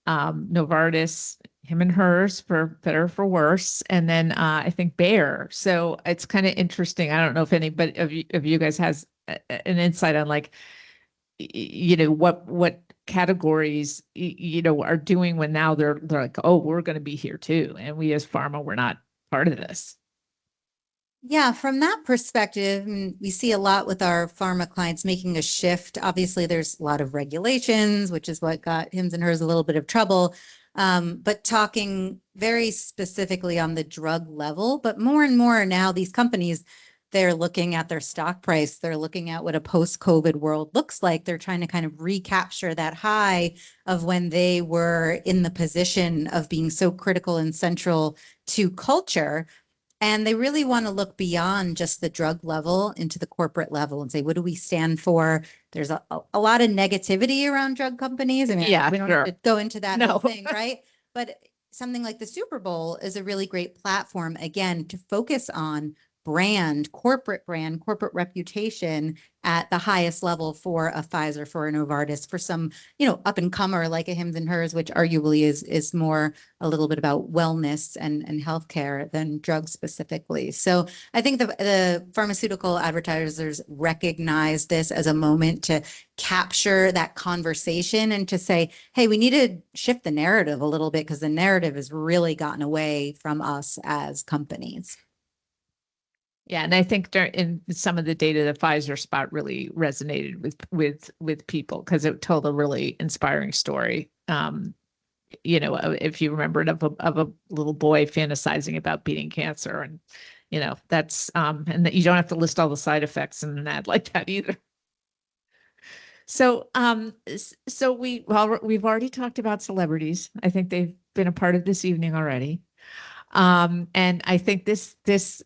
Novartis, him and hers, for better or for worse, and then I think Bayer. So it's kind of interesting. I don't know if anybody of you guys has an insight on like, what categories are doing when now they're like, oh, we're going to be here too, and we as pharma, we're not part of this. Yeah, from that perspective, we see a lot with our pharma clients making a shift. Obviously, there's a lot of regulations, which is what got Hims and Hers a little bit of trouble. But talking very specifically on the drug level, but more and more now these companies, they're looking at their stock price. They're looking at what a post-COVID world looks like. They're trying to kind of recapture that high of when they were in the position of being so critical and central to culture. And they really want to look beyond just the drug level into the corporate level and say, what do we stand for? There's a lot of negativity around drug companies. I mean, Yeah, we don't sure. have to go into that No. whole thing, right? But something like the Super Bowl is a really great platform, again, to focus on brand, corporate reputation at the highest level for a Pfizer, for a Novartis, for some, up and comer like a Hims and Hers, which arguably is more a little bit about wellness and healthcare than drugs specifically. So I think the pharmaceutical advertisers recognize this as a moment to capture that conversation and to say, hey, we need to shift the narrative a little bit because the narrative has really gotten away from us as companies. Yeah, and I think in some of the data, the Pfizer spot really resonated with people because it told a really inspiring story. If you remember it, of a little boy fantasizing about beating cancer, and that's and that you don't have to list all the side effects in an ad like that either. So we've already talked about celebrities. I think they've been a part of this evening already. And I think this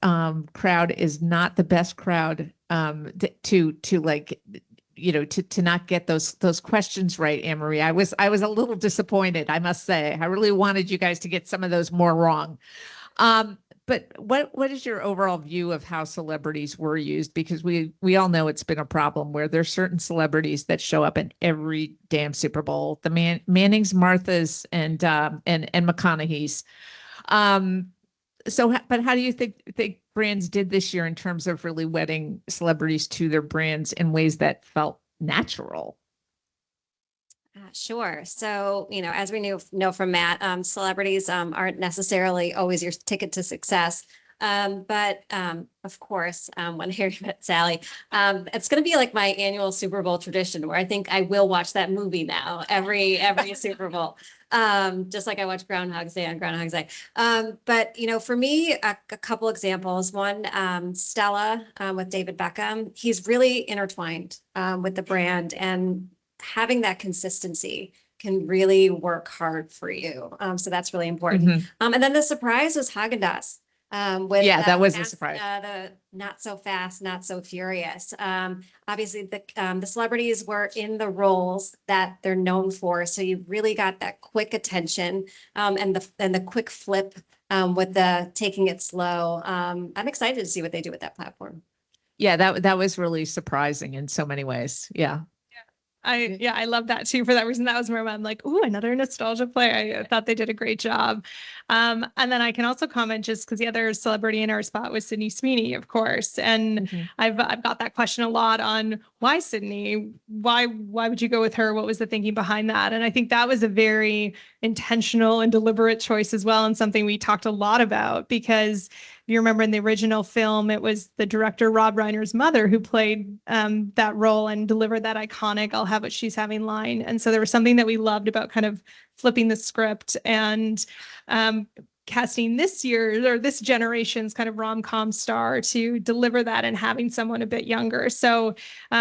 crowd is not the best crowd to like, to not get those questions right, Anne-Marie. I was a little disappointed, I must say. I really wanted you guys to get some of those more wrong. But what is your overall view of how celebrities were used? Because we all know it's been a problem where there's certain celebrities that show up in every damn Super Bowl. The Mannings, Marthas, and McConaughey's. But how do you think brands did this year in terms of really wedding celebrities to their brands in ways that felt natural? Sure. So, as we know from Matt, celebrities aren't necessarily always your ticket to success. But of course, when Harry met Sally, it's going to be like my annual Super Bowl tradition where I think I will watch that movie now every Super Bowl. Just like I watch Groundhog's Day on Groundhog's Day. But for me, a couple examples. One, Stella with David Beckham. He's really intertwined with the brand, and having that consistency can really work hard for you. So that's really important. Mm-hmm. And then the surprise was Haagen-Dazs. That was a surprise. The not so fast, not so furious. Obviously, the celebrities were in the roles that they're known for, so you really got that quick attention and the quick flip with the taking it slow. I'm excited to see what they do with that platform. Yeah, that was really surprising in so many ways. Yeah. I love that too. For that reason, that was where I'm like, ooh, another nostalgia play. I thought they did a great job. And then I can also comment just because the other celebrity in our spot was Sydney Sweeney, of course. And I've got that question a lot on why Sydney? Why would you go with her? What was the thinking behind that? And I think that was a very intentional and deliberate choice as well, and something we talked a lot about, because if you remember in the original film, it was the director Rob Reiner's mother who played that role and delivered that iconic "I'll have what she's having" line. And so there was something that we loved about kind of flipping the script and casting this year or this generation's kind of rom-com star to deliver that and having someone a bit younger. So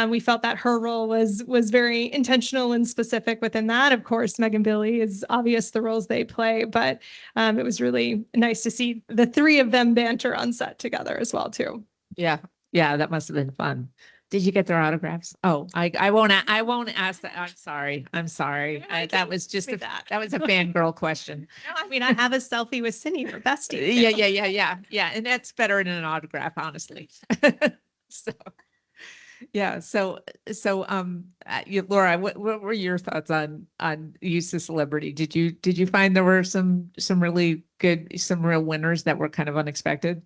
we felt that her role was very intentional and specific within that. Of course, Meg and Billy is obvious the roles they play, but it was really nice to see the three of them banter on set together as well too. Yeah. Yeah. That must have been fun. Did you get their autographs? Oh, I won't ask that. I'm sorry. That was just that was a fangirl question. No, I mean, I have a selfie with Cindy for bestie. Yeah. And that's better than an autograph, honestly. So, yeah. So, Laura, what were your thoughts on use of celebrity? Did you find there were some really good, some real winners that were kind of unexpected?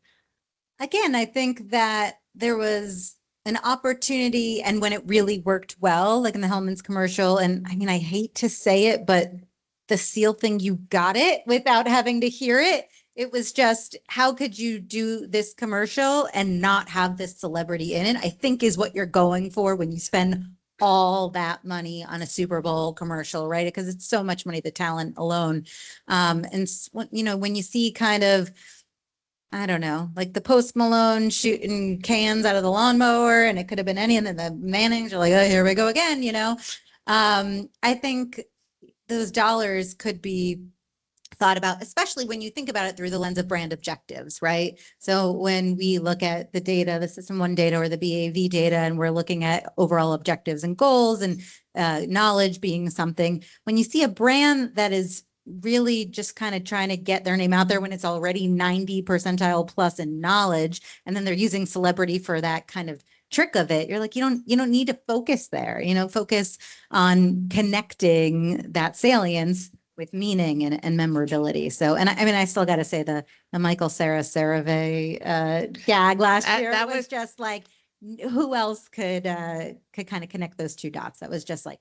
Again, I think that there was an opportunity, and when it really worked well, like in the Hellman's commercial, and I mean, I hate to say it, but the seal thing, you got it without having to hear it. It was just, how could you do this commercial and not have this celebrity in it? I think is what you're going for when you spend all that money on a Super Bowl commercial, right? Because it's so much money, the talent alone. And you know, when you see kind of, I don't know, like the Post Malone shooting cans out of the lawnmower, and it could have been any, and then the Mannings are like, oh, here we go again, you know? I think those dollars could be thought about, especially when you think about it through the lens of brand objectives, right? So when we look at the data, the System1 data or the BAV data, and we're looking at overall objectives and goals and knowledge being something, when you see a brand that is really just kind of trying to get their name out there when it's already 90 percentile plus in knowledge, and then they're using celebrity for that kind of trick of it, you're like, you don't need to focus there, you know, focus on connecting that salience with meaning and memorability. So, and I mean, I still got to say the Michael Cera CeraVe gag last year, that was just like, who else could kind of connect those two dots? That was just like,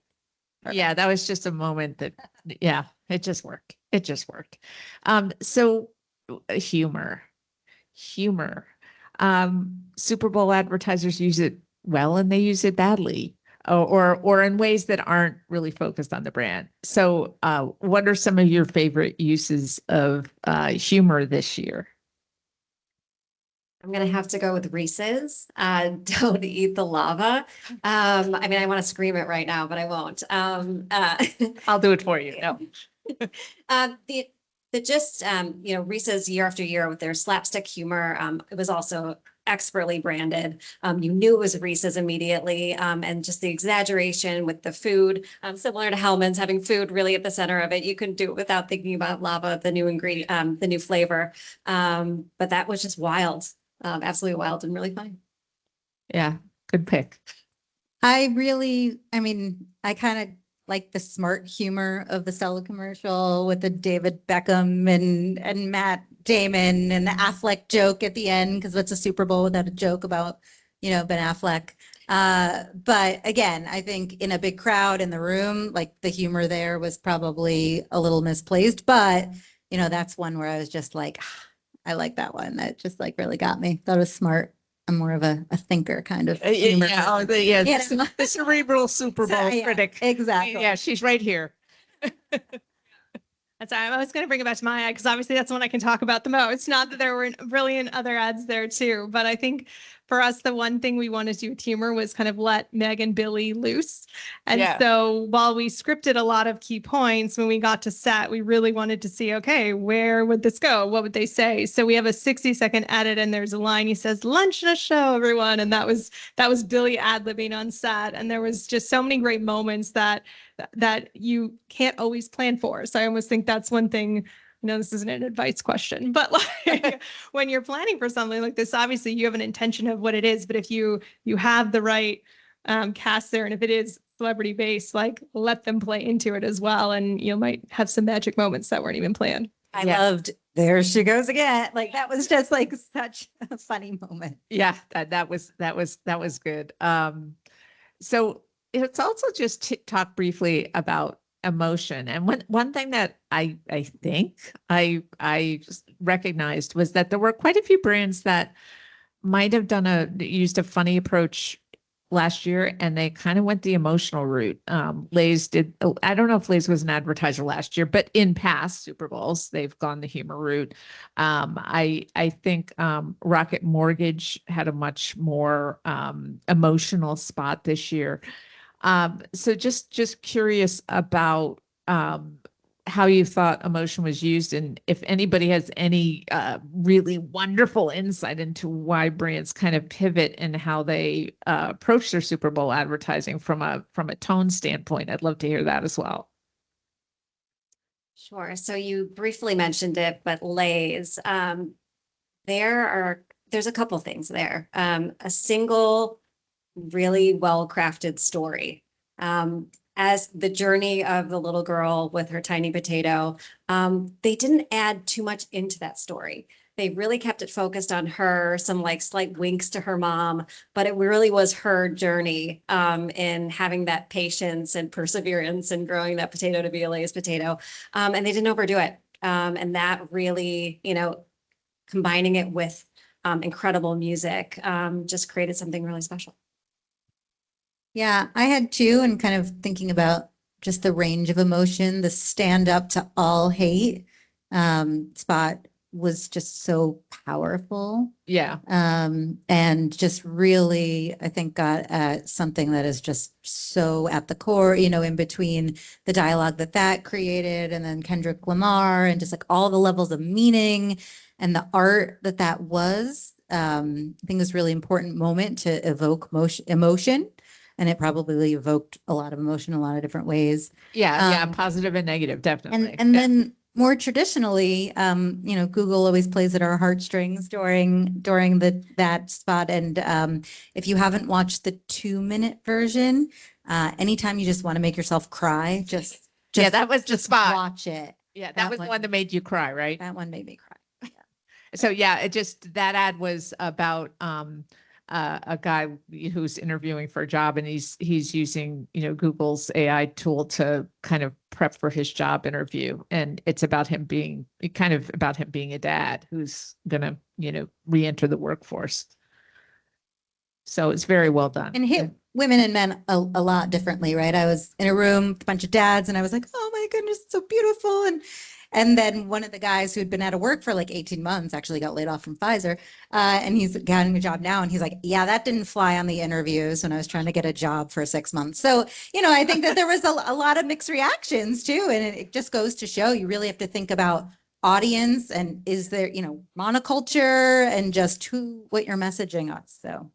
perfect. Yeah, that was just a moment that, yeah, it just worked. It just worked. So humor. Super Bowl advertisers use it well and they use it badly, or in ways that aren't really focused on the brand. So what are some of your favorite uses of humor this year? I'm going to have to go with Reese's. Don't eat the lava. I mean, I want to scream it right now, but I won't. I'll do it for you. No. You know, Reese's year after year with their slapstick humor, it was also expertly branded. You knew it was Reese's immediately, and just the exaggeration with the food, similar to Hellman's, having food really at the center of it. You couldn't do it without thinking about lava, the new ingredient, the new flavor. But that was just wild, absolutely wild and really fun. Yeah, good pick. I kind of like the smart humor of the Stella commercial with the David Beckham and Matt Damon and the Affleck joke at the end, because what's a Super Bowl without a joke about, you know, Ben Affleck. But again, I think in a big crowd in the room, like the humor there was probably a little misplaced, but you know, that's one where I was just like, I like that one. That just like really got me. That was smart. I'm more of a thinker kind of humor. The cerebral Super Bowl critic. Exactly. Yeah, she's right here. That's I was going to bring it back to my ad, because obviously that's the one I can talk about the most. Not that there weren't brilliant other ads there too, but I think for us, the one thing we wanted to do with humor was kind of let Meg and Billy loose. And so while we scripted a lot of key points, when we got to set, we really wanted to see, okay, where would this go? What would they say? So we have a 60-second edit, and there's a line, he says, "Lunch and a show, everyone." And that was Billy ad-libbing on set. And there was just so many great moments that you can't always plan for. So I almost think that's one thing. I know this isn't an advice question, but like when you're planning for something like this, obviously you have an intention of what it is, but if you have the right cast there, and if it is celebrity base, like let them play into it as well. And you might have some magic moments that weren't even planned. I loved There She Goes Again. Like that was just like such a funny moment. Yeah, that was good. So it's also just to talk briefly about emotion. And one thing that I think I just recognized was that there were quite a few brands that might have used a funny approach last year, and they kind of went the emotional route. Lay's did. I don't know if Lay's was an advertiser last year, but in past Super Bowls, they've gone the humor route. I think Rocket Mortgage had a much more emotional spot this year. So just curious about how you thought emotion was used, and if anybody has any really wonderful insight into why brands kind of pivot and how they approach their Super Bowl advertising from a tone standpoint. I'd love to hear that as well. Sure. So you briefly mentioned it, but Lay's, there's a couple things there. A single, really well-crafted story. As the journey of the little girl with her tiny potato, they didn't add too much into that story. They really kept it focused on her, some like slight winks to her mom, but it really was her journey in having that patience and perseverance and growing that potato to be a Lay's potato. And they didn't overdo it. And that really, combining it with incredible music just created something really special. Yeah, I had two, and kind of thinking about just the range of emotion, the stand up to all hate spot was just so powerful. Yeah. And just really, I think, got at something that is just so at the core, in between the dialogue that created, and then Kendrick Lamar, and just like all the levels of meaning and the art that was. I think it was a really important moment to evoke emotion. And it probably evoked a lot of emotion in a lot of different ways. Yeah, positive and negative, definitely. And then more traditionally, Google always plays at our heartstrings during that spot. And if you haven't watched the 2-minute version, anytime you just want to make yourself cry, just that was the spot. Watch it. Yeah, that was the one that made you cry, right? That one made me cry. Yeah. So yeah, that ad was about a guy who's interviewing for a job, and he's using Google's AI tool to kind of prep for his job interview, and it's about him being a dad who's gonna re-enter the workforce. So it's very well done and hit women and men a lot differently, right? I was in a room with a bunch of dads, and I was like, oh my goodness, it's so beautiful. And then one of the guys who had been out of work for like 18 months actually got laid off from Pfizer. And he's getting a job now. And he's like, yeah, that didn't fly on the interviews when I was trying to get a job for 6 months. So, I think that there was a lot of mixed reactions too. And it just goes to show you really have to think about audience, and is there, monoculture, and just what you're messaging us. So.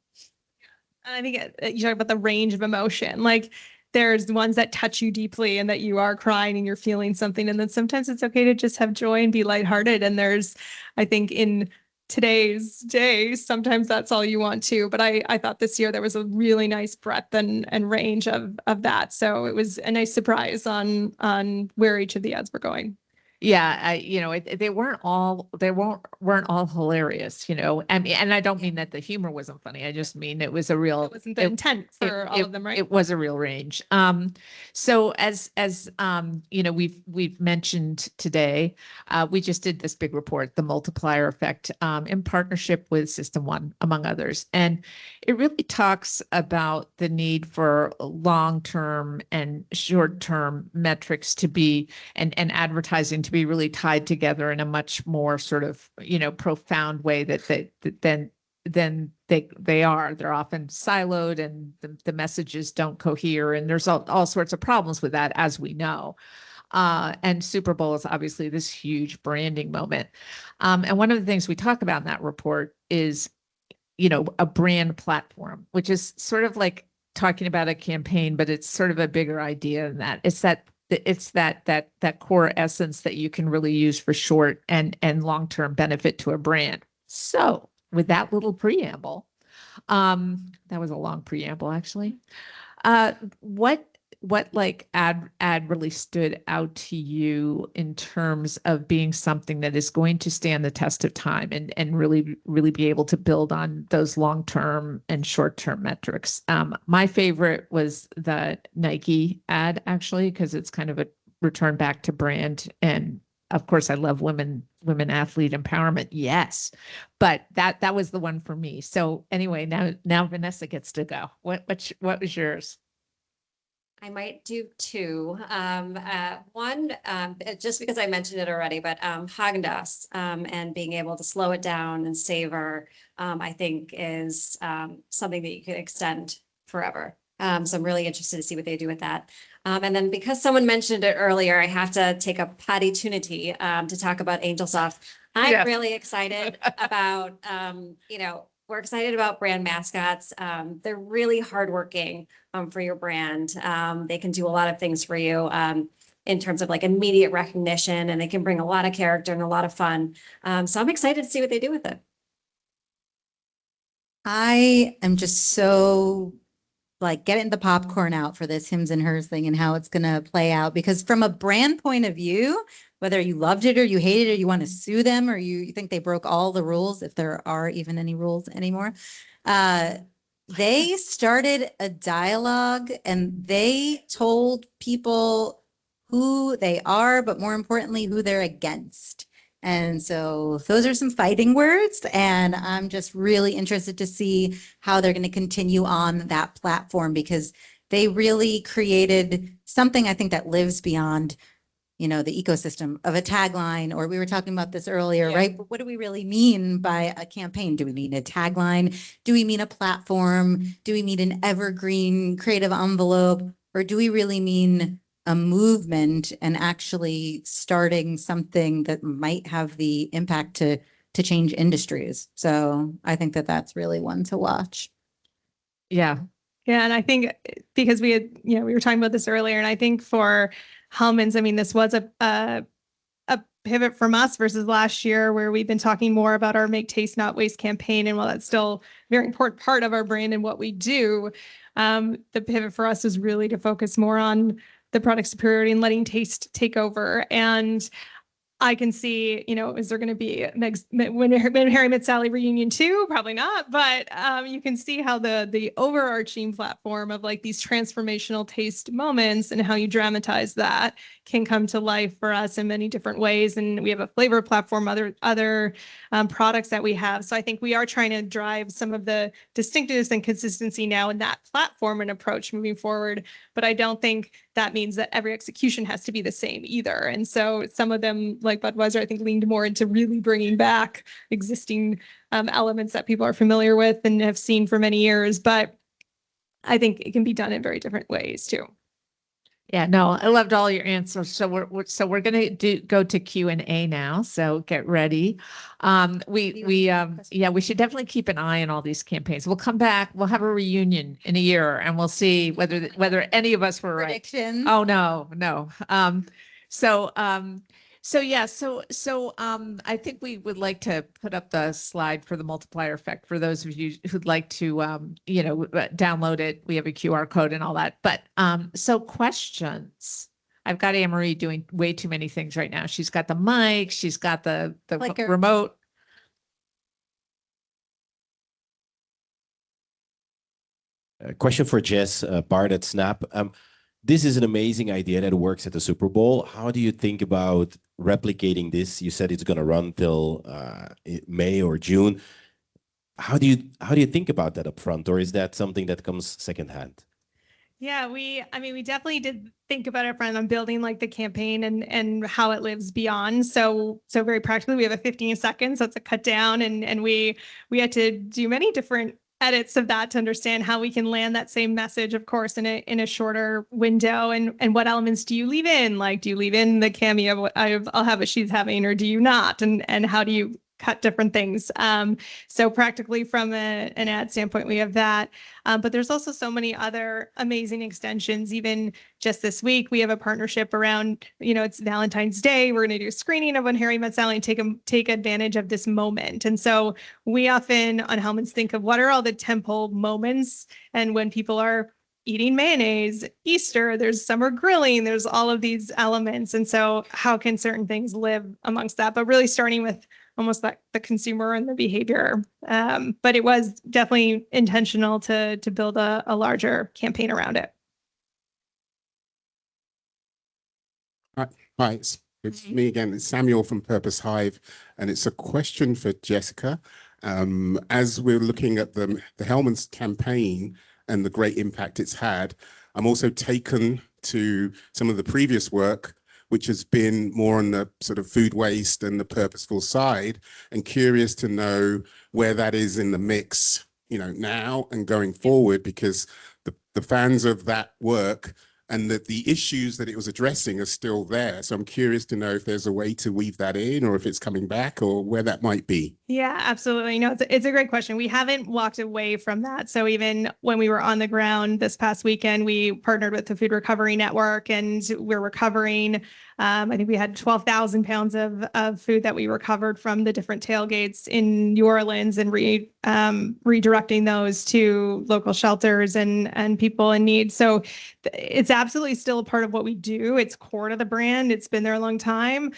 I think you talk about the range of emotion. Like there's ones that touch you deeply and that you are crying and you're feeling something. And then sometimes it's okay to just have joy and be lighthearted. And I think in today's day, sometimes that's all you want to. But I thought this year there was a really nice breadth and range of that. So it was a nice surprise on where each of the ads were going. Yeah, they weren't all hilarious, and I don't mean that the humor wasn't funny. I just mean it was a real. It wasn't the intent for all of them, right? It was a real range. So as we've mentioned today, we just did this big report, the multiplier effect, in partnership with System1, among others, and it really talks about the need for long-term and short-term metrics to be and advertising to be really tied together in a much more sort of profound way than they are. They're often siloed, and the messages don't cohere, and there's all sorts of problems with that, as we know. And Super Bowl is obviously this huge branding moment. And one of the things we talk about in that report is a brand platform, which is sort of like talking about a campaign, but it's sort of a bigger idea than that. It's that core essence that you can really use for short and long-term benefit to a brand. So with that little preamble, that was a long preamble, actually. What like ad really stood out to you in terms of being something that is going to stand the test of time and really be able to build on those long-term and short-term metrics? My favorite was the Nike ad, actually, because it's kind of a return back to brand. And of course, I love women athlete empowerment. Yes, but that was the one for me. So anyway, now Vanessa gets to go. What was yours? I might do two. One, just because I mentioned it already, but Haagen-Dazs and being able to slow it down and savor, I think is something that you could extend forever. So I'm really interested to see what they do with that. And then because someone mentioned it earlier, I have to take a opportunity to talk about Angel Soft. I'm Yes. really excited about, we're excited about brand mascots. They're really hardworking for your brand. They can do a lot of things for you in terms of like immediate recognition, and they can bring a lot of character and a lot of fun. So I'm excited to see what they do with it. I am just so like getting the popcorn out for this hims and hers thing and how it's going to play out, because from a brand point of view, whether you loved it or you hated it, or you want to sue them, or you think they broke all the rules, if there are even any rules anymore, they started a dialogue and they told people who they are, but more importantly, who they're against. And so those are some fighting words, and I'm just really interested to see how they're going to continue on that platform, because they really created something I think that lives beyond, the ecosystem of a tagline, or we were talking about this earlier, right? But what do we really mean by a campaign? Do we mean a tagline? Do we mean a platform? Do we mean an evergreen creative envelope? Or do we really mean a movement and actually starting something that might have the impact to change industries? So I think that that's really one to watch. Yeah. Yeah. And I think because we were talking about this earlier, and I think for Hellmann's, I mean, this was a pivot from us versus last year, where we've been talking more about our Make Taste Not Waste campaign. And while that's still a very important part of our brand and what we do, the pivot for us is really to focus more on the product superiority and letting taste take over. And I can see, is there going to be next when Harry Met Sally reunion 2? Probably not, but you can see how the overarching platform of like these transformational taste moments and how you dramatize that can come to life for us in many different ways. And we have a flavor platform, other products that we have. So I think we are trying to drive some of the distinctiveness and consistency now in that platform and approach moving forward. But I don't think that means that every execution has to be the same either. And so some of them, like Budweiser, I think leaned more into really bringing back existing elements that people are familiar with and have seen for many years. But I think it can be done in very different ways too. Yeah, no, I loved all your answers. So we're going to go to Q&A now. So get ready. We should definitely keep an eye on all these campaigns. We'll come back. We'll have a reunion in a year, and we'll see whether any of us were Predictions. right. Oh no. I think we would like to put up the slide for the multiplier effect for those of you who'd like to, download it. We have a QR code and all that. But so questions. I've got Anne-Marie doing way too many things right now. She's got the mic. She's got the Clicker. remote. A question for Jess, Bart at Snap. This is an amazing idea that works at the Super Bowl. How do you think about replicating this? You said it's going to run till May or June. How do you think about that up front, or is that something that comes secondhand? Yeah, we definitely did think about it on building like the campaign and how it lives beyond. So very practically, we have a 15 seconds. So it's a cut down, and we had to do many different edits of that to understand how we can land that same message, of course, in a shorter window. And what elements do you leave in? Like, do you leave in the cameo of I'll have what she's having, or do you not? And how do you cut different things? So practically from an ad standpoint, we have that. But there's also so many other amazing extensions. Even just this week, we have a partnership around, it's Valentine's Day. We're going to do a screening of When Harry Met Sally and take advantage of this moment. And so we often on Hellmann's think of what are all the tentpole moments, and when people are eating mayonnaise, Easter, there's summer grilling, there's all of these elements. And so how can certain things live amongst that? But really starting with almost like the consumer and the behavior. But it was definitely intentional to build a larger campaign around it. Hi, it's me again. It's Samuel from Purpose Hive, and it's a question for Jessica. As we're looking at the Hellmann's campaign and the great impact it's had, I'm also taken to some of the previous work, which has been more on the sort of food waste and the purposeful side, and curious to know where that is in the mix, you know, now and going forward, because the fans of that work and that the issues that it was addressing are still there. So I'm curious to know if there's a way to weave that in, or if it's coming back, or where that might be. Yeah, absolutely. No, it's a great question. We haven't walked away from that. So even when we were on the ground this past weekend, we partnered with the Food Recovery Network, and we're recovering. I think we had 12,000 pounds of food that we recovered from the different tailgates in New Orleans, and redirecting those to local shelters and people in need. So it's absolutely still a part of what we do. It's core to the brand. It's been there a long time.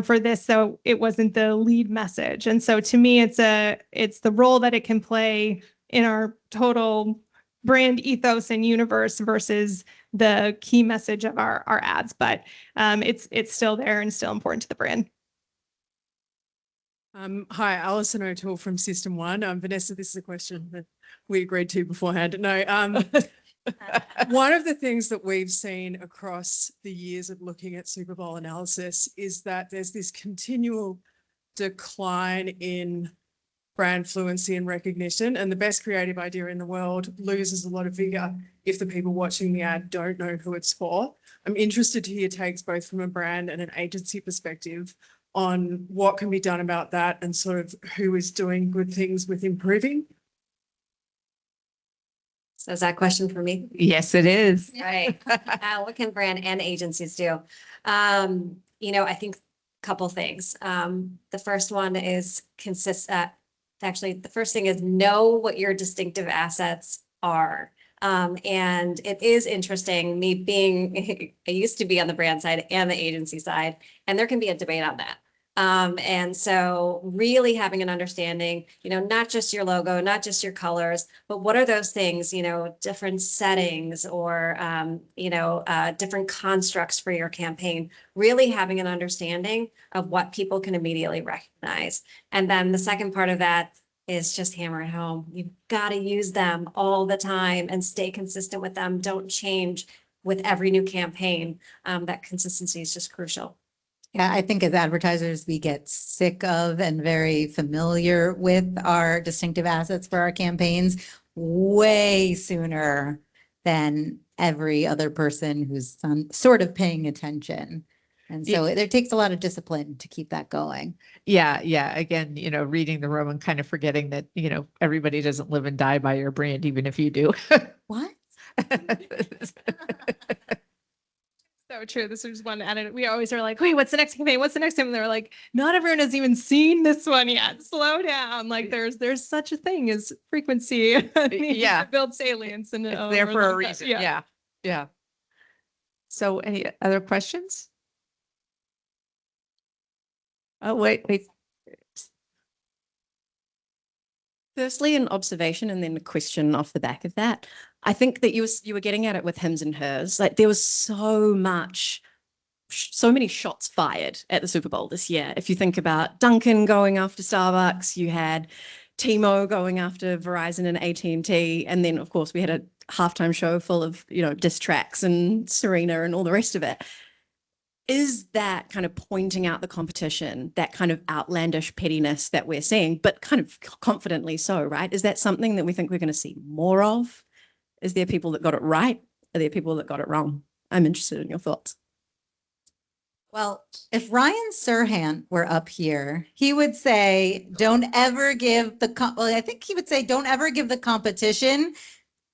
For this, so it wasn't the lead message. And so to me, it's the role that it can play in our total brand ethos and universe versus the key message of our ads. But it's still there and still important to the brand. Hi, Alison O'Toole from System1. Vanessa, this is a question that we agreed to beforehand. No, one of the things that we've seen across the years of looking at Super Bowl analysis is that there's this continual decline in brand fluency and recognition, and the best creative idea in the world loses a lot of vigor if the people watching the ad don't know who it's for. I'm interested to hear takes both from a brand and an agency perspective on what can be done about that, and sort of who is doing good things with improving. So is that question for me? Yes, it is. Right. What can brand and agencies do? You know, I think a couple things. The first one is actually, the first thing is know what your distinctive assets are. And it is interesting, me being, I used to be on the brand side and the agency side, and there can be a debate on that. And so really having an understanding, you know, not just your logo, not just your colors, but what are those things, you know, different settings or, different constructs for your campaign, really having an understanding of what people can immediately recognize. And then the second part of that is just hammer it home. You've got to use them all the time and stay consistent with them. Don't change with every new campaign. That consistency is just crucial. Yeah, I think as advertisers, we get sick of and very familiar with our distinctive assets for our campaigns way sooner than every other person who's sort of paying attention. And so it takes a lot of discipline to keep that going. Yeah. Yeah. Again, you know, reading the room and kind of forgetting that, you know, everybody doesn't live and die by your brand, even if you do. What? So true. This is one added. We always are like, wait, what's the next campaign? What's the next campaign? And they're like, not everyone has even seen this one yet. Slow down. Like there's such a thing as frequency. Yeah. To build salience and It's there for a reason. Yeah. Yeah. So any other questions? Oh, wait. Firstly, an observation and then a question off the back of that. I think that you were getting at it with hims and hers. Like there was so many shots fired at the Super Bowl this year. If you think about Duncan going after Starbucks, you had Timo going after Verizon and AT&T, and then of course we had a halftime show full of, you know, diss tracks and Serena and all the rest of it. Is that kind of pointing out the competition, that kind of outlandish pettiness that we're seeing, but kind of confidently so, right? Is that something that we think we're going to see more of? Is there people that got it right? Are there people that got it wrong? I'm interested in your thoughts. Well, if Ryan Serhant were up here, he would say, don't ever give I think he would say, don't ever give the competition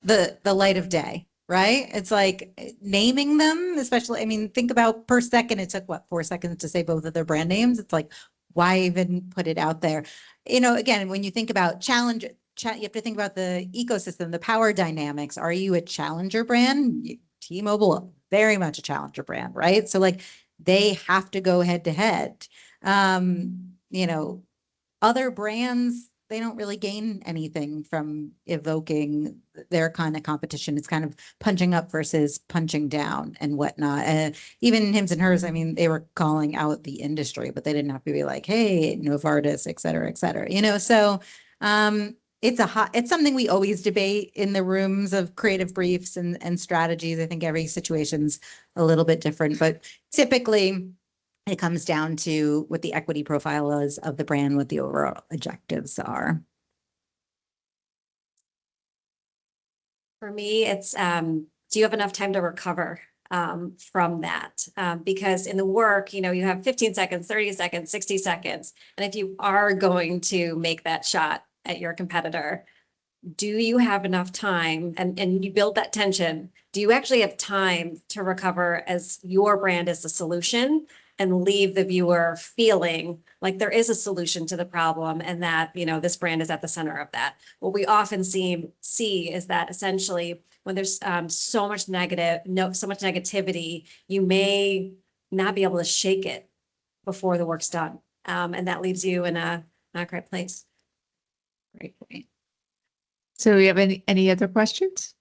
the light of day. Right? It's like naming them, especially, I mean, think about per second, it took what, 4 seconds to say both of their brand names. It's like, why even put it out there? You know, again, when you think about challenge you have to think about the ecosystem, the power dynamics. Are you a challenger brand? T-Mobile, very much a challenger brand, right? So like they have to go head to head. You know, other brands, they don't really gain anything from evoking their kind of competition. It's kind of punching up versus punching down and whatnot. Even Hims and Hers, I mean, they were calling out the industry, but they didn't have to be like, hey, Novartis, et cetera, you know? So it's something we always debate in the rooms of creative briefs and strategies. I think every situation's a little bit different, but typically it comes down to what the equity profile is of the brand, what the overall objectives are. For me, it's do you have enough time to recover from that? Because in the work, you know, you have 15 seconds, 30 seconds, 60 seconds. And if you are going to make that shot at your competitor, do you have enough time and you build that tension? Do you actually have time to recover as your brand is the solution and leave the viewer feeling like there is a solution to the problem and that, you know, this brand is at the center of that? What we often see is that essentially when there's so much negativity, you may not be able to shake it before the work's done. And that leaves you in a not great place. Great point. So we have any other questions?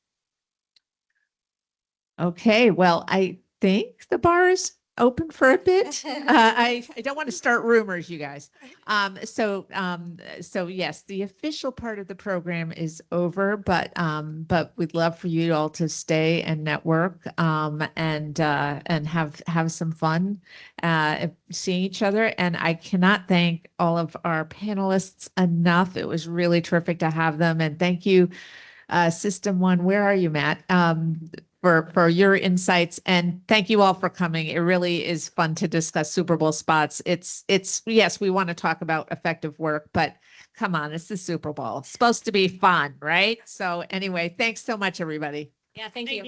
Okay, well, I think the bar is open for a bit. I don't want to start rumors, you guys. So yes, the official part of the program is over, but we'd love for you all to stay and network and have some fun seeing each other. And I cannot thank all of our panelists enough. It was really terrific to have them, and thank you, System1. Where are you, Matt? For your insights, and thank you all for coming. It really is fun to discuss Super Bowl spots. It's yes, we want to talk about effective work, but come on, it's the Super Bowl. It's supposed to be fun, right? So anyway, thanks so much, everybody. Yeah, thank you.